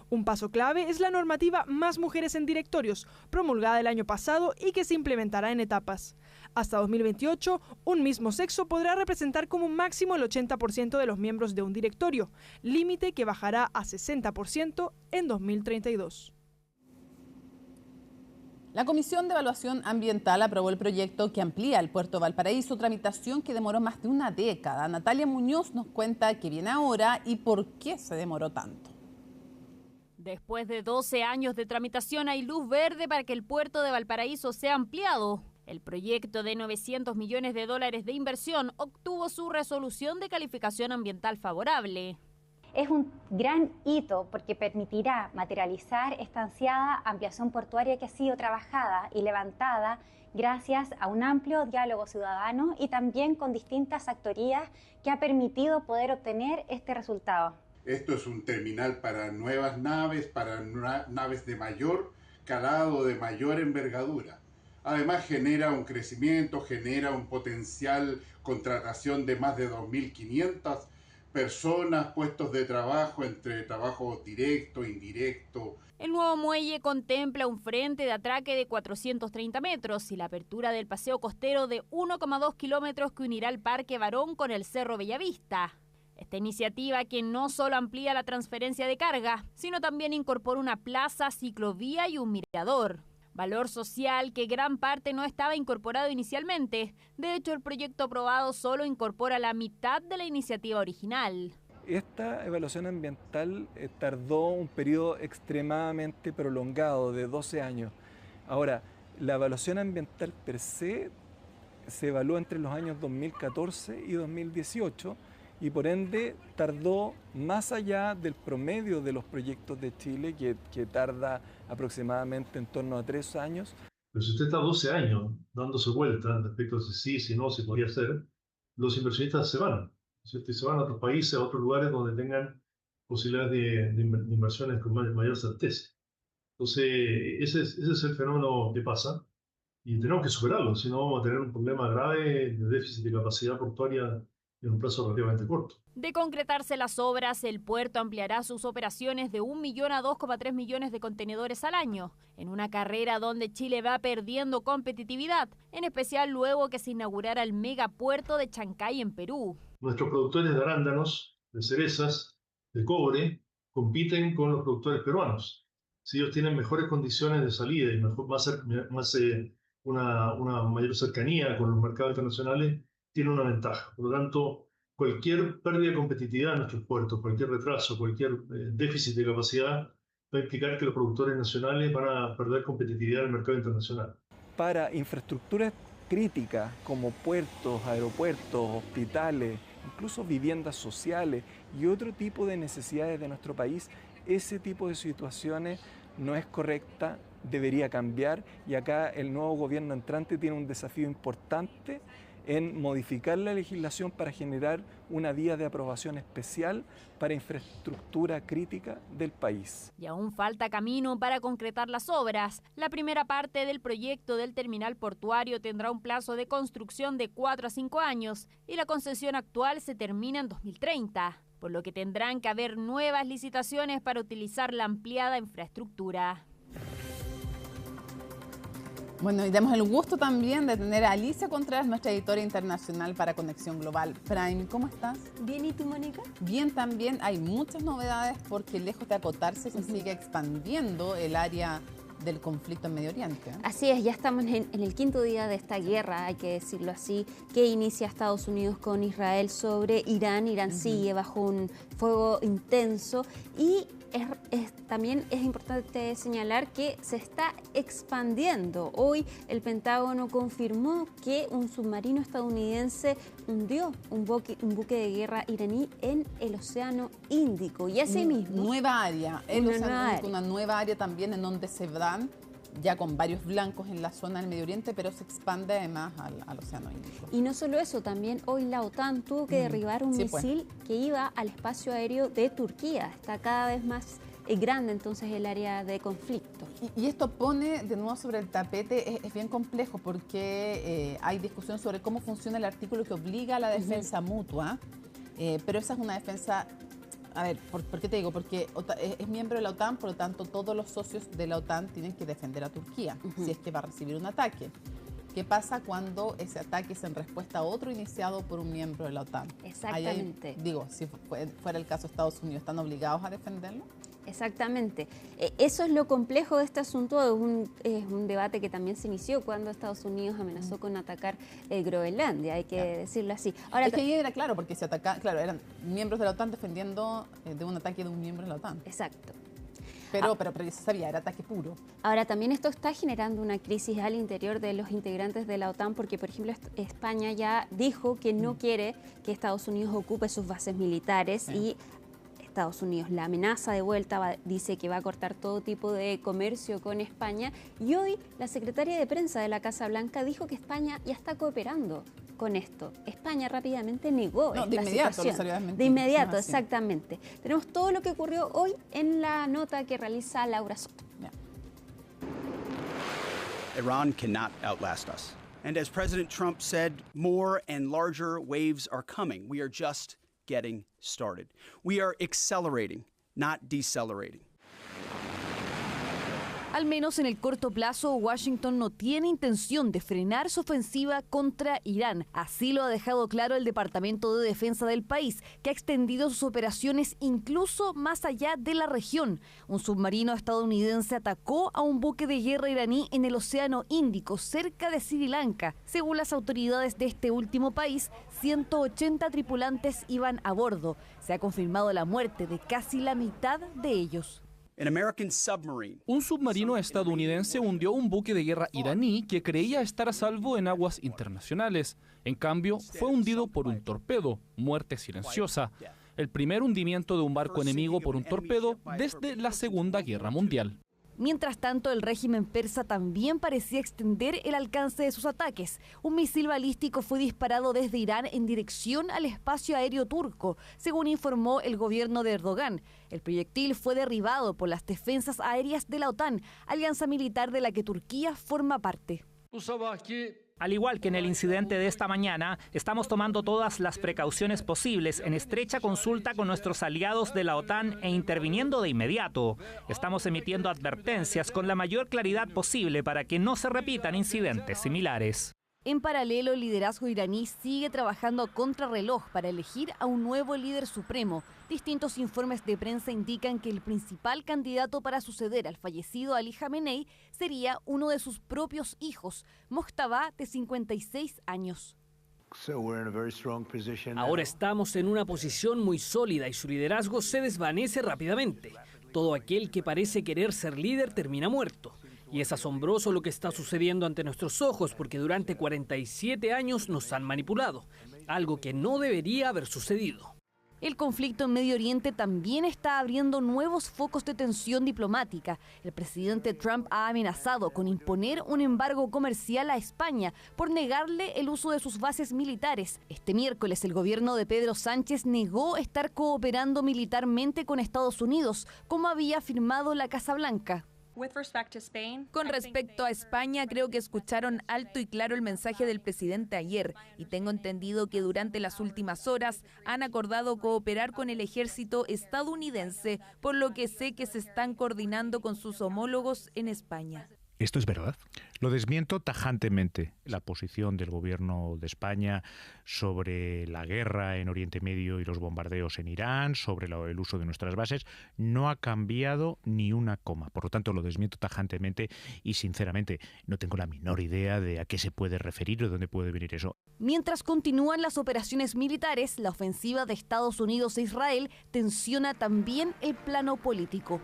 Un paso clave es la normativa Más Mujeres en Directorios, promulgada el año pasado y que se implementará en etapas. Hasta 2028, un mismo sexo podrá representar como máximo el 80% de los miembros de un directorio, límite que bajará a 60% en 2032. La Comisión de Evaluación Ambiental aprobó el proyecto que amplía el puerto de Valparaíso, tramitación que demoró más de una década. Natalia Muñoz nos cuenta qué viene ahora y por qué se demoró tanto. Después de 12 años de tramitación hay luz verde para que el puerto de Valparaíso sea ampliado. El proyecto de $900 millones de inversión obtuvo su resolución de calificación ambiental favorable. Es un gran hito porque permitirá materializar esta ansiada ampliación portuaria que ha sido trabajada y levantada gracias a un amplio diálogo ciudadano y también con distintas actorías que ha permitido poder obtener este resultado. Esto es un terminal para nuevas naves, para naves de mayor calado, de mayor envergadura. Además genera un crecimiento, genera un potencial contratación de más de 2.500 personas, puestos de trabajo entre trabajo directo, indirecto. El nuevo muelle contempla un frente de atraque de 430 metros y la apertura del paseo costero de 1,2 kilómetros que unirá el Parque Barón con el Cerro Bellavista. Esta iniciativa que no solo amplía la transferencia de carga, sino también incorpora una plaza, ciclovía y un mirador. Valor social que gran parte no estaba incorporado inicialmente. De hecho, el proyecto aprobado solo incorpora la mitad de la iniciativa original. Esta evaluación ambiental tardó un periodo extremadamente prolongado de 12 años. Ahora, la evaluación ambiental per se evaluó entre los años 2014 y 2018 y por ende tardó más allá del promedio de los proyectos de Chile, que tarda aproximadamente en torno a 3 años. Pero si usted está 12 años dándose vuelta respecto a si sí, si no, si podría hacer, los inversionistas se van, ¿cierto? Y se van a otros países, a otros lugares donde tengan posibilidades de inversiones con mayor certeza. Entonces, ese es el fenómeno que pasa y tenemos que superarlo, si no vamos a tener un problema grave de déficit de capacidad portuaria en un plazo relativamente corto. De concretarse las obras, el puerto ampliará sus operaciones de 1 millón a 2,3 millones de contenedores al año, en una carrera donde Chile va perdiendo competitividad, en especial luego que se inaugurara el megapuerto de Chancay en Perú. Nuestros productores de arándanos, de cerezas, de cobre, compiten con los productores peruanos. Si ellos tienen mejores condiciones de salida y una mayor cercanía con los mercados internacionales, tiene una ventaja. Por lo tanto, cualquier pérdida de competitividad en nuestros puertos, cualquier retraso, cualquier déficit de capacidad va a implicar que los productores nacionales van a perder competitividad en el mercado internacional. Para infraestructuras críticas como puertos, aeropuertos, hospitales, incluso viviendas sociales y otro tipo de necesidades de nuestro país, ese tipo de situaciones no es correcta, debería cambiar y acá el nuevo gobierno entrante tiene un desafío importante en modificar la legislación para generar una vía de aprobación especial para infraestructura crítica del país. Y aún falta camino para concretar las obras. La primera parte del proyecto del terminal portuario tendrá un plazo de construcción de 4 a 5 años y la concesión actual se termina en 2030, por lo que tendrán que haber nuevas licitaciones para utilizar la ampliada infraestructura. Bueno, y damos el gusto también de tener a Alicia Contreras, nuestra editora internacional para Conexión Global Prime. ¿Cómo estás? Bien, ¿y tú, Mónica? Bien también. Hay muchas novedades porque lejos de acotarse se sigue expandiendo el área del conflicto en Medio Oriente. Así es, ya estamos en el 5.º día de esta guerra, hay que decirlo así, que inicia Estados Unidos con Israel sobre Irán. Irán sigue bajo un fuego intenso y también es importante señalar que se está expandiendo. Hoy el Pentágono confirmó que un submarino estadounidense hundió un buque de guerra iraní en el Océano Índico. Y asimismo... Nueva área. Una nueva área también en donde se dan ya con varios blancos en la zona del Medio Oriente, pero se expande además al Océano Índico. Y no solo eso, también hoy la OTAN tuvo que derribar un misil que iba al espacio aéreo de Turquía. Está cada vez más grande entonces el área de conflicto. Y esto pone de nuevo sobre el tapete, es bien complejo porque hay discusión sobre cómo funciona el artículo que obliga a la defensa mutua, pero esa es una defensa... A ver, ¿por qué te digo? Porque es miembro de la OTAN, por lo tanto todos los socios de la OTAN tienen que defender a Turquía si es que va a recibir un ataque. ¿Qué pasa cuando ese ataque es en respuesta a otro iniciado por un miembro de la OTAN? Exactamente. Si fuera el caso de Estados Unidos, ¿están obligados a defenderlo? Exactamente. Eso es lo complejo de este asunto. Es un debate que también se inició cuando Estados Unidos amenazó con atacar Groenlandia, hay que decirlo así. Ahora, es que ahí era claro, porque se ataca, claro, eran miembros de la OTAN defendiendo de un ataque de un miembro de la OTAN. Exacto. Pero se sabía, era ataque puro. Ahora, también esto está generando una crisis al interior de los integrantes de la OTAN, porque, por ejemplo, España ya dijo que no quiere que Estados Unidos ocupe sus bases militares y Estados Unidos. La amenaza de vuelta dice que va a cortar todo tipo de comercio con España. Y hoy la secretaria de prensa de la Casa Blanca dijo que España ya está cooperando con esto. España rápidamente negó esta situación. De inmediato, exactamente. Tenemos todo lo que ocurrió hoy en la nota que realiza Laura Soto. Iran cannot outlast us. And as President Trump said, more and larger waves are coming. We are just getting started. We are accelerating, not decelerating. Al menos en el corto plazo, Washington no tiene intención de frenar su ofensiva contra Irán. Así lo ha dejado claro el Departamento de Defensa del país, que ha extendido sus operaciones incluso más allá de la región. Un submarino estadounidense atacó a un buque de guerra iraní en el Océano Índico, cerca de Sri Lanka. Según las autoridades de este último país, 180 tripulantes iban a bordo. Se ha confirmado la muerte de casi la mitad de ellos. Un submarino estadounidense hundió un buque de guerra iraní que creía estar a salvo en aguas internacionales. En cambio, fue hundido por un torpedo, muerte silenciosa. El primer hundimiento de un barco enemigo por un torpedo desde la Segunda Guerra Mundial. Mientras tanto, el régimen persa también parecía extender el alcance de sus ataques. Un misil balístico fue disparado desde Irán en dirección al espacio aéreo turco, según informó el gobierno de Erdogan. El proyectil fue derribado por las defensas aéreas de la OTAN, alianza militar de la que Turquía forma parte. Al igual que en el incidente de esta mañana, estamos tomando todas las precauciones posibles en estrecha consulta con nuestros aliados de la OTAN e interviniendo de inmediato. Estamos emitiendo advertencias con la mayor claridad posible para que no se repitan incidentes similares. En paralelo, el liderazgo iraní sigue trabajando a contrarreloj para elegir a un nuevo líder supremo. Distintos informes de prensa indican que el principal candidato para suceder al fallecido Ali Khamenei sería uno de sus propios hijos, Mojtaba, de 56 años. Ahora estamos en una posición muy sólida y su liderazgo se desvanece rápidamente. Todo aquel que parece querer ser líder termina muerto. Y es asombroso lo que está sucediendo ante nuestros ojos porque durante 47 años nos han manipulado, algo que no debería haber sucedido. El conflicto en Medio Oriente también está abriendo nuevos focos de tensión diplomática. El presidente Trump ha amenazado con imponer un embargo comercial a España por negarle el uso de sus bases militares. Este miércoles el gobierno de Pedro Sánchez negó estar cooperando militarmente con Estados Unidos, como había afirmado la Casa Blanca. Con respecto a España, creo que escucharon alto y claro el mensaje del presidente ayer y tengo entendido que durante las últimas horas han acordado cooperar con el ejército estadounidense, por lo que sé que se están coordinando con sus homólogos en España. ¿Esto es verdad? Lo desmiento tajantemente. La posición del gobierno de España sobre la guerra en Oriente Medio y los bombardeos en Irán, sobre el uso de nuestras bases, no ha cambiado ni una coma. Por lo tanto, lo desmiento tajantemente y, sinceramente, no tengo la menor idea de a qué se puede referir o de dónde puede venir eso. Mientras continúan las operaciones militares, la ofensiva de Estados Unidos e Israel tensiona también el plano político.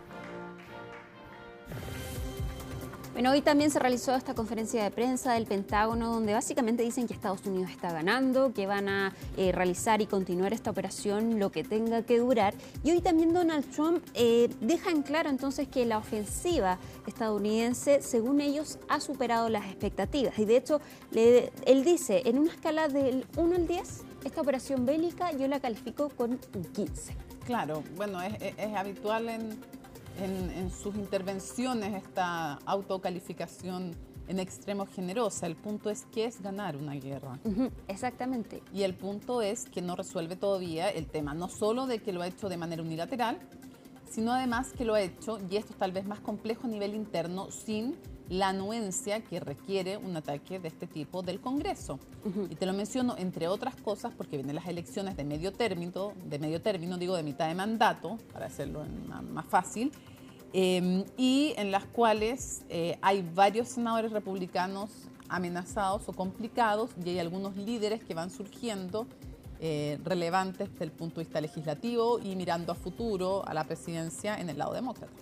Bueno, hoy también se realizó esta conferencia de prensa del Pentágono donde básicamente dicen que Estados Unidos está ganando, que van a realizar y continuar esta operación lo que tenga que durar. Y hoy también Donald Trump deja en claro entonces que la ofensiva estadounidense, según ellos, ha superado las expectativas. Y de hecho, él dice, en una escala del 1 al 10, esta operación bélica yo la califico con un 15. Claro, bueno, es habitual en sus intervenciones esta autocalificación en extremo generosa. El punto es que es ganar una guerra. Exactamente. Y el punto es que no resuelve todavía el tema, no solo de que lo ha hecho de manera unilateral, sino además que lo ha hecho, y esto es tal vez más complejo a nivel interno, sin la anuencia que requiere un ataque de este tipo del Congreso. Y te lo menciono, entre otras cosas, porque vienen las elecciones de medio término, digo de mitad de mandato, para hacerlo más fácil, y en las cuales hay varios senadores republicanos amenazados o complicados, y hay algunos líderes que van surgiendo relevantes desde el punto de vista legislativo y mirando a futuro a la presidencia en el lado demócrata.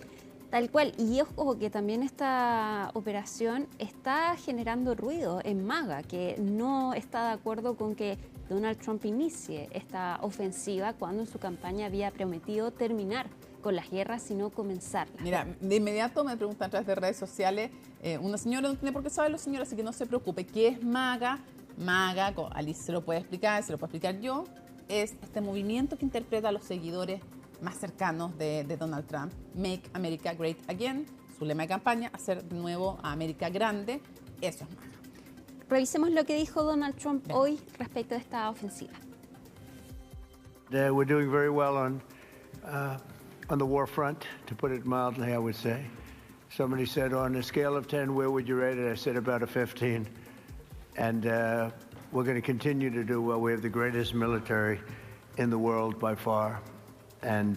Tal cual, y ojo que también esta operación está generando ruido en MAGA, que no está de acuerdo con que Donald Trump inicie esta ofensiva cuando en su campaña había prometido terminar con las guerras, sino comenzarlas. Mira, de inmediato me preguntan a través de redes sociales, una señora no tiene por qué saberlo, señora, así que no se preocupe. ¿Qué es MAGA? MAGA, Alice se lo puede explicar, se lo puedo explicar yo, es este movimiento que interpreta a los seguidores más cercanos de Donald Trump. Make America Great Again, su lema de campaña, hacer de nuevo a América grande, eso es MAGA. Revisemos lo que dijo Donald Trump hoy respecto de esta ofensiva. We're doing very well on the war front, to put it mildly, I would say. Somebody said, on a scale of 10, where would you rate it? I said about a 15. And we're going to continue to do well. We have the greatest military in the world by far. And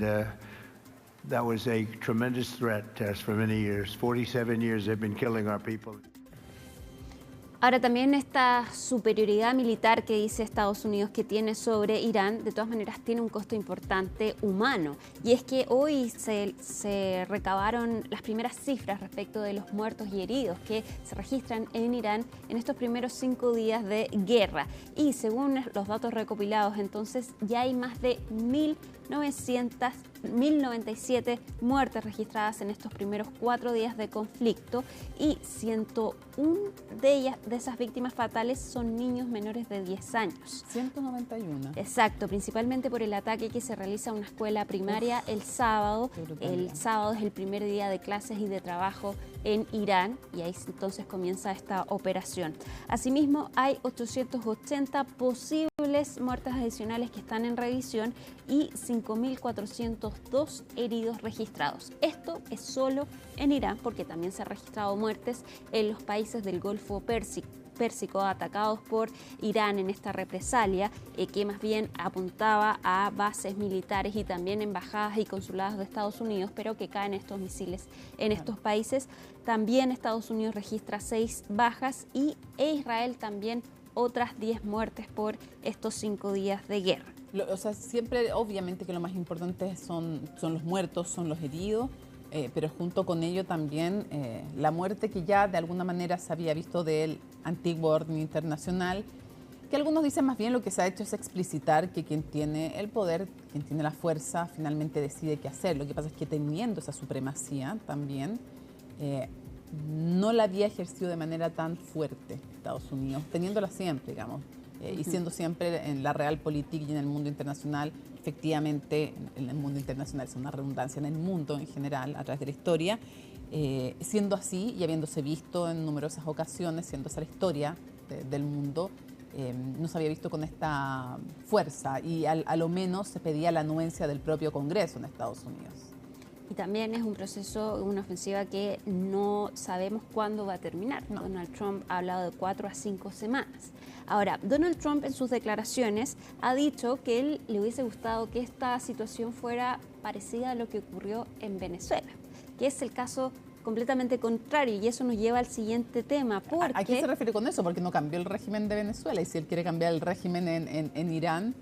that was a tremendous threat to us for many years. 47 years they've been killing our people. Ahora también esta superioridad militar que dice Estados Unidos que tiene sobre Irán, de todas maneras tiene un costo importante humano. Y es que hoy se recabaron las primeras cifras respecto de los muertos y heridos que se registran en Irán en estos primeros 5 días de guerra. Y según los datos recopilados, entonces ya hay más de 1.097 muertes registradas en estos primeros 4 días de conflicto y 101 de esas víctimas fatales son niños menores de 10 años. 191. Exacto, principalmente por el ataque que se realiza a una escuela primaria el sábado. El sábado es el primer día de clases y de trabajo en Irán y ahí entonces comienza esta operación. Asimismo, hay 880 posibles muertes adicionales que están en revisión y 5.402 heridos registrados. Esto es solo en Irán porque también se han registrado muertes en los países del Golfo Pérsico atacados por Irán en esta represalia que más bien apuntaba a bases militares y también embajadas y consulados de Estados Unidos, pero que caen estos misiles en estos países. También Estados Unidos registra 6 bajas e Israel también otras 10 muertes por estos 5 días de guerra. O sea, siempre, obviamente que lo más importante son los muertos, son los heridos, pero junto con ello también la muerte que ya de alguna manera se había visto del antiguo orden internacional, que algunos dicen más bien lo que se ha hecho es explicitar que quien tiene el poder, quien tiene la fuerza, finalmente decide qué hacer. Lo que pasa es que teniendo esa supremacía también, no la había ejercido de manera tan fuerte Estados Unidos, teniéndola siempre, digamos, y siendo siempre en la realpolitik y en el mundo internacional, efectivamente en el mundo internacional, es una redundancia en el mundo en general, a través de la historia, siendo así y habiéndose visto en numerosas ocasiones, siendo esa la historia del mundo, no se había visto con esta fuerza y a lo menos se pedía la anuencia del propio Congreso en Estados Unidos. Y también es un proceso, una ofensiva que no sabemos cuándo va a terminar. No. Donald Trump ha hablado de 4 a 5 semanas. Ahora, Donald Trump en sus declaraciones ha dicho que él le hubiese gustado que esta situación fuera parecida a lo que ocurrió en Venezuela, que es el caso completamente contrario, y eso nos lleva al siguiente tema. Porque... ¿A qué se refiere con eso? Porque no cambió el régimen de Venezuela, y si él quiere cambiar el régimen en Irán...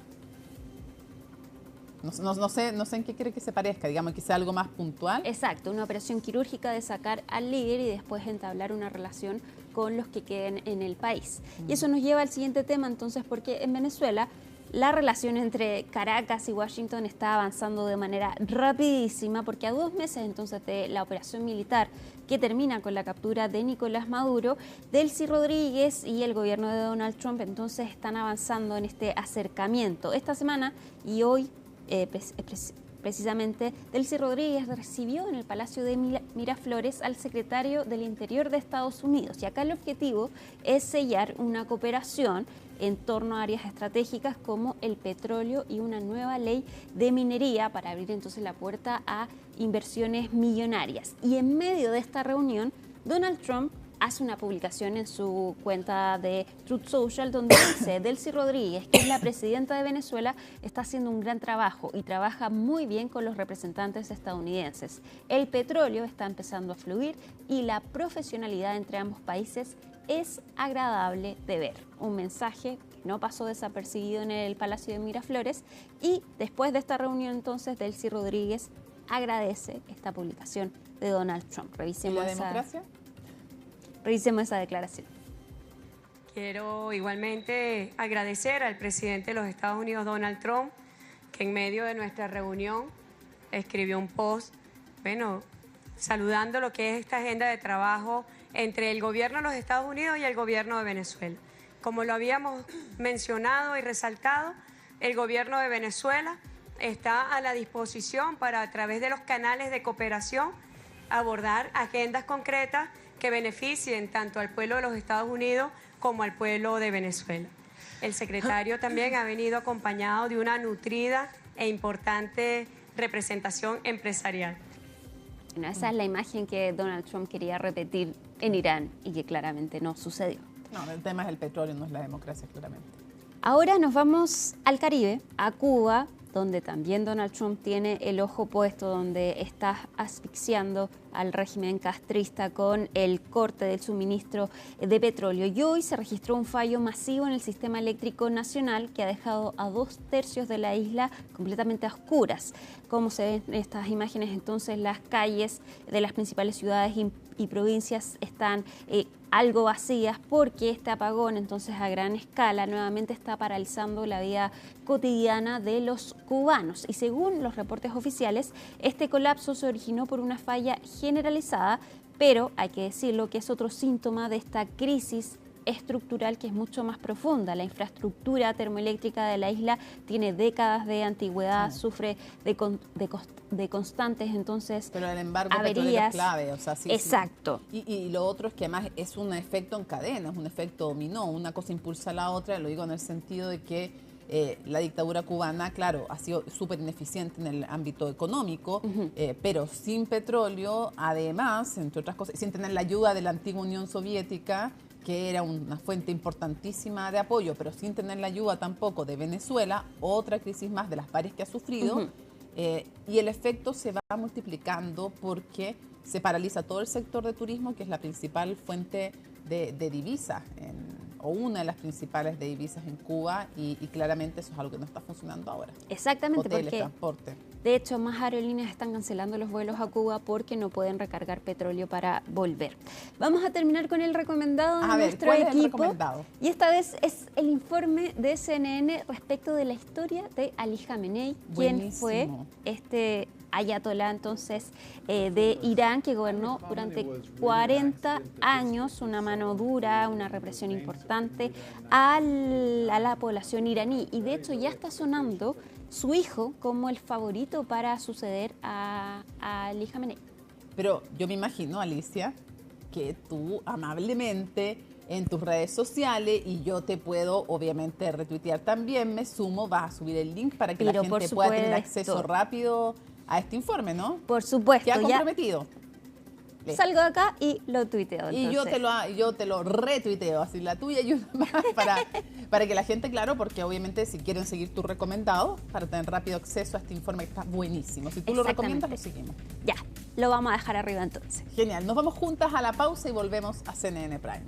No sé en qué quiere que se parezca, digamos, que sea algo más puntual. Exacto, una operación quirúrgica de sacar al líder y después entablar una relación con los que queden en el país. Y eso nos lleva al siguiente tema, entonces, porque en Venezuela la relación entre Caracas y Washington está avanzando de manera rapidísima, porque a 2 meses entonces de la operación militar que termina con la captura de Nicolás Maduro, Delcy Rodríguez y el gobierno de Donald Trump entonces están avanzando en este acercamiento. Esta semana y hoy, precisamente, Delcy Rodríguez recibió en el Palacio de Miraflores al secretario del Interior de Estados Unidos. Y acá el objetivo es sellar una cooperación en torno a áreas estratégicas como el petróleo y una nueva ley de minería para abrir entonces la puerta a inversiones millonarias. Y en medio de esta reunión, Donald Trump hace una publicación en su cuenta de Truth Social donde dice: Delcy Rodríguez, que es la presidenta de Venezuela, está haciendo un gran trabajo y trabaja muy bien con los representantes estadounidenses. El petróleo está empezando a fluir y la profesionalidad entre ambos países es agradable de ver. Un mensaje que no pasó desapercibido en el Palacio de Miraflores, y después de esta reunión entonces Delcy Rodríguez agradece esta publicación de Donald Trump. Revisemos esa declaración. Quiero igualmente agradecer al presidente de los Estados Unidos, Donald Trump, que en medio de nuestra reunión escribió un post, saludando lo que es esta agenda de trabajo entre el gobierno de los Estados Unidos y el gobierno de Venezuela. Como lo habíamos mencionado y resaltado, el gobierno de Venezuela está a la disposición para, a través de los canales de cooperación, abordar agendas concretas que beneficien tanto al pueblo de los Estados Unidos como al pueblo de Venezuela. El secretario también ha venido acompañado de una nutrida e importante representación empresarial. Bueno, esa es la imagen que Donald Trump quería repetir en Irán y que claramente no sucedió. No, el tema es el petróleo, no es la democracia, claramente. Ahora nos vamos al Caribe, a Cuba, donde también Donald Trump tiene el ojo puesto, donde está asfixiando al régimen castrista con el corte del suministro de petróleo. Y hoy se registró un fallo masivo en el sistema eléctrico nacional que ha dejado a 2/3 de la isla completamente a oscuras. Como se ven en estas imágenes, entonces las calles de las principales ciudades y provincias están algo vacías porque este apagón entonces a gran escala nuevamente está paralizando la vida cotidiana de los cubanos. Y según los reportes oficiales, este colapso se originó por una falla generalizada, pero hay que decirlo que es otro síntoma de esta crisis estructural que es mucho más profunda. La infraestructura termoeléctrica de la isla tiene décadas de antigüedad, sufre de constantes, entonces, pero el embargo averías. Es clave, o sea, sí. Exacto. Sí. Y lo otro es que además es un efecto en cadena, es un efecto dominó, una cosa impulsa a la otra, lo digo en el sentido de que la dictadura cubana, claro, ha sido súper ineficiente en el ámbito económico, pero sin petróleo, además, entre otras cosas, sin tener la ayuda de la antigua Unión Soviética, que era una fuente importantísima de apoyo, pero sin tener la ayuda tampoco de Venezuela, otra crisis más de las varias que ha sufrido, y el efecto se va multiplicando porque se paraliza todo el sector de turismo, que es la principal fuente de divisas, o una de las principales de divisas en Cuba, y claramente eso es algo que no está funcionando ahora. Exactamente, hoteles, porque transporte. De hecho, más aerolíneas están cancelando los vuelos a Cuba porque no pueden recargar petróleo para volver. Vamos a terminar con el recomendado de nuestro ¿cuál equipo. Es el recomendado? Y esta vez es el informe de CNN respecto de la historia de Ali Khamenei, quien fue este ayatolá entonces de Irán, que gobernó durante 40 años, una mano dura, una represión importante a la población iraní. Y de hecho ya está sonando su hijo como el favorito para suceder a Ali Khamenei. Pero yo me imagino, Alicia, que tú amablemente en tus redes sociales, y yo te puedo obviamente retuitear también, me sumo, vas a subir el link para que la gente pueda tener acceso rápido a este informe, ¿no? Por supuesto. ¿Qué ha comprometido? Salgo de acá y lo tuiteo. Y yo te lo retuiteo, así la tuya y una más, para que la gente, claro, porque obviamente si quieren seguir tu recomendado, para tener rápido acceso a este informe que está buenísimo. Si tú lo recomiendas, lo seguimos. Ya, lo vamos a dejar arriba entonces. Genial, nos vamos juntas a la pausa y volvemos a CNN Prime.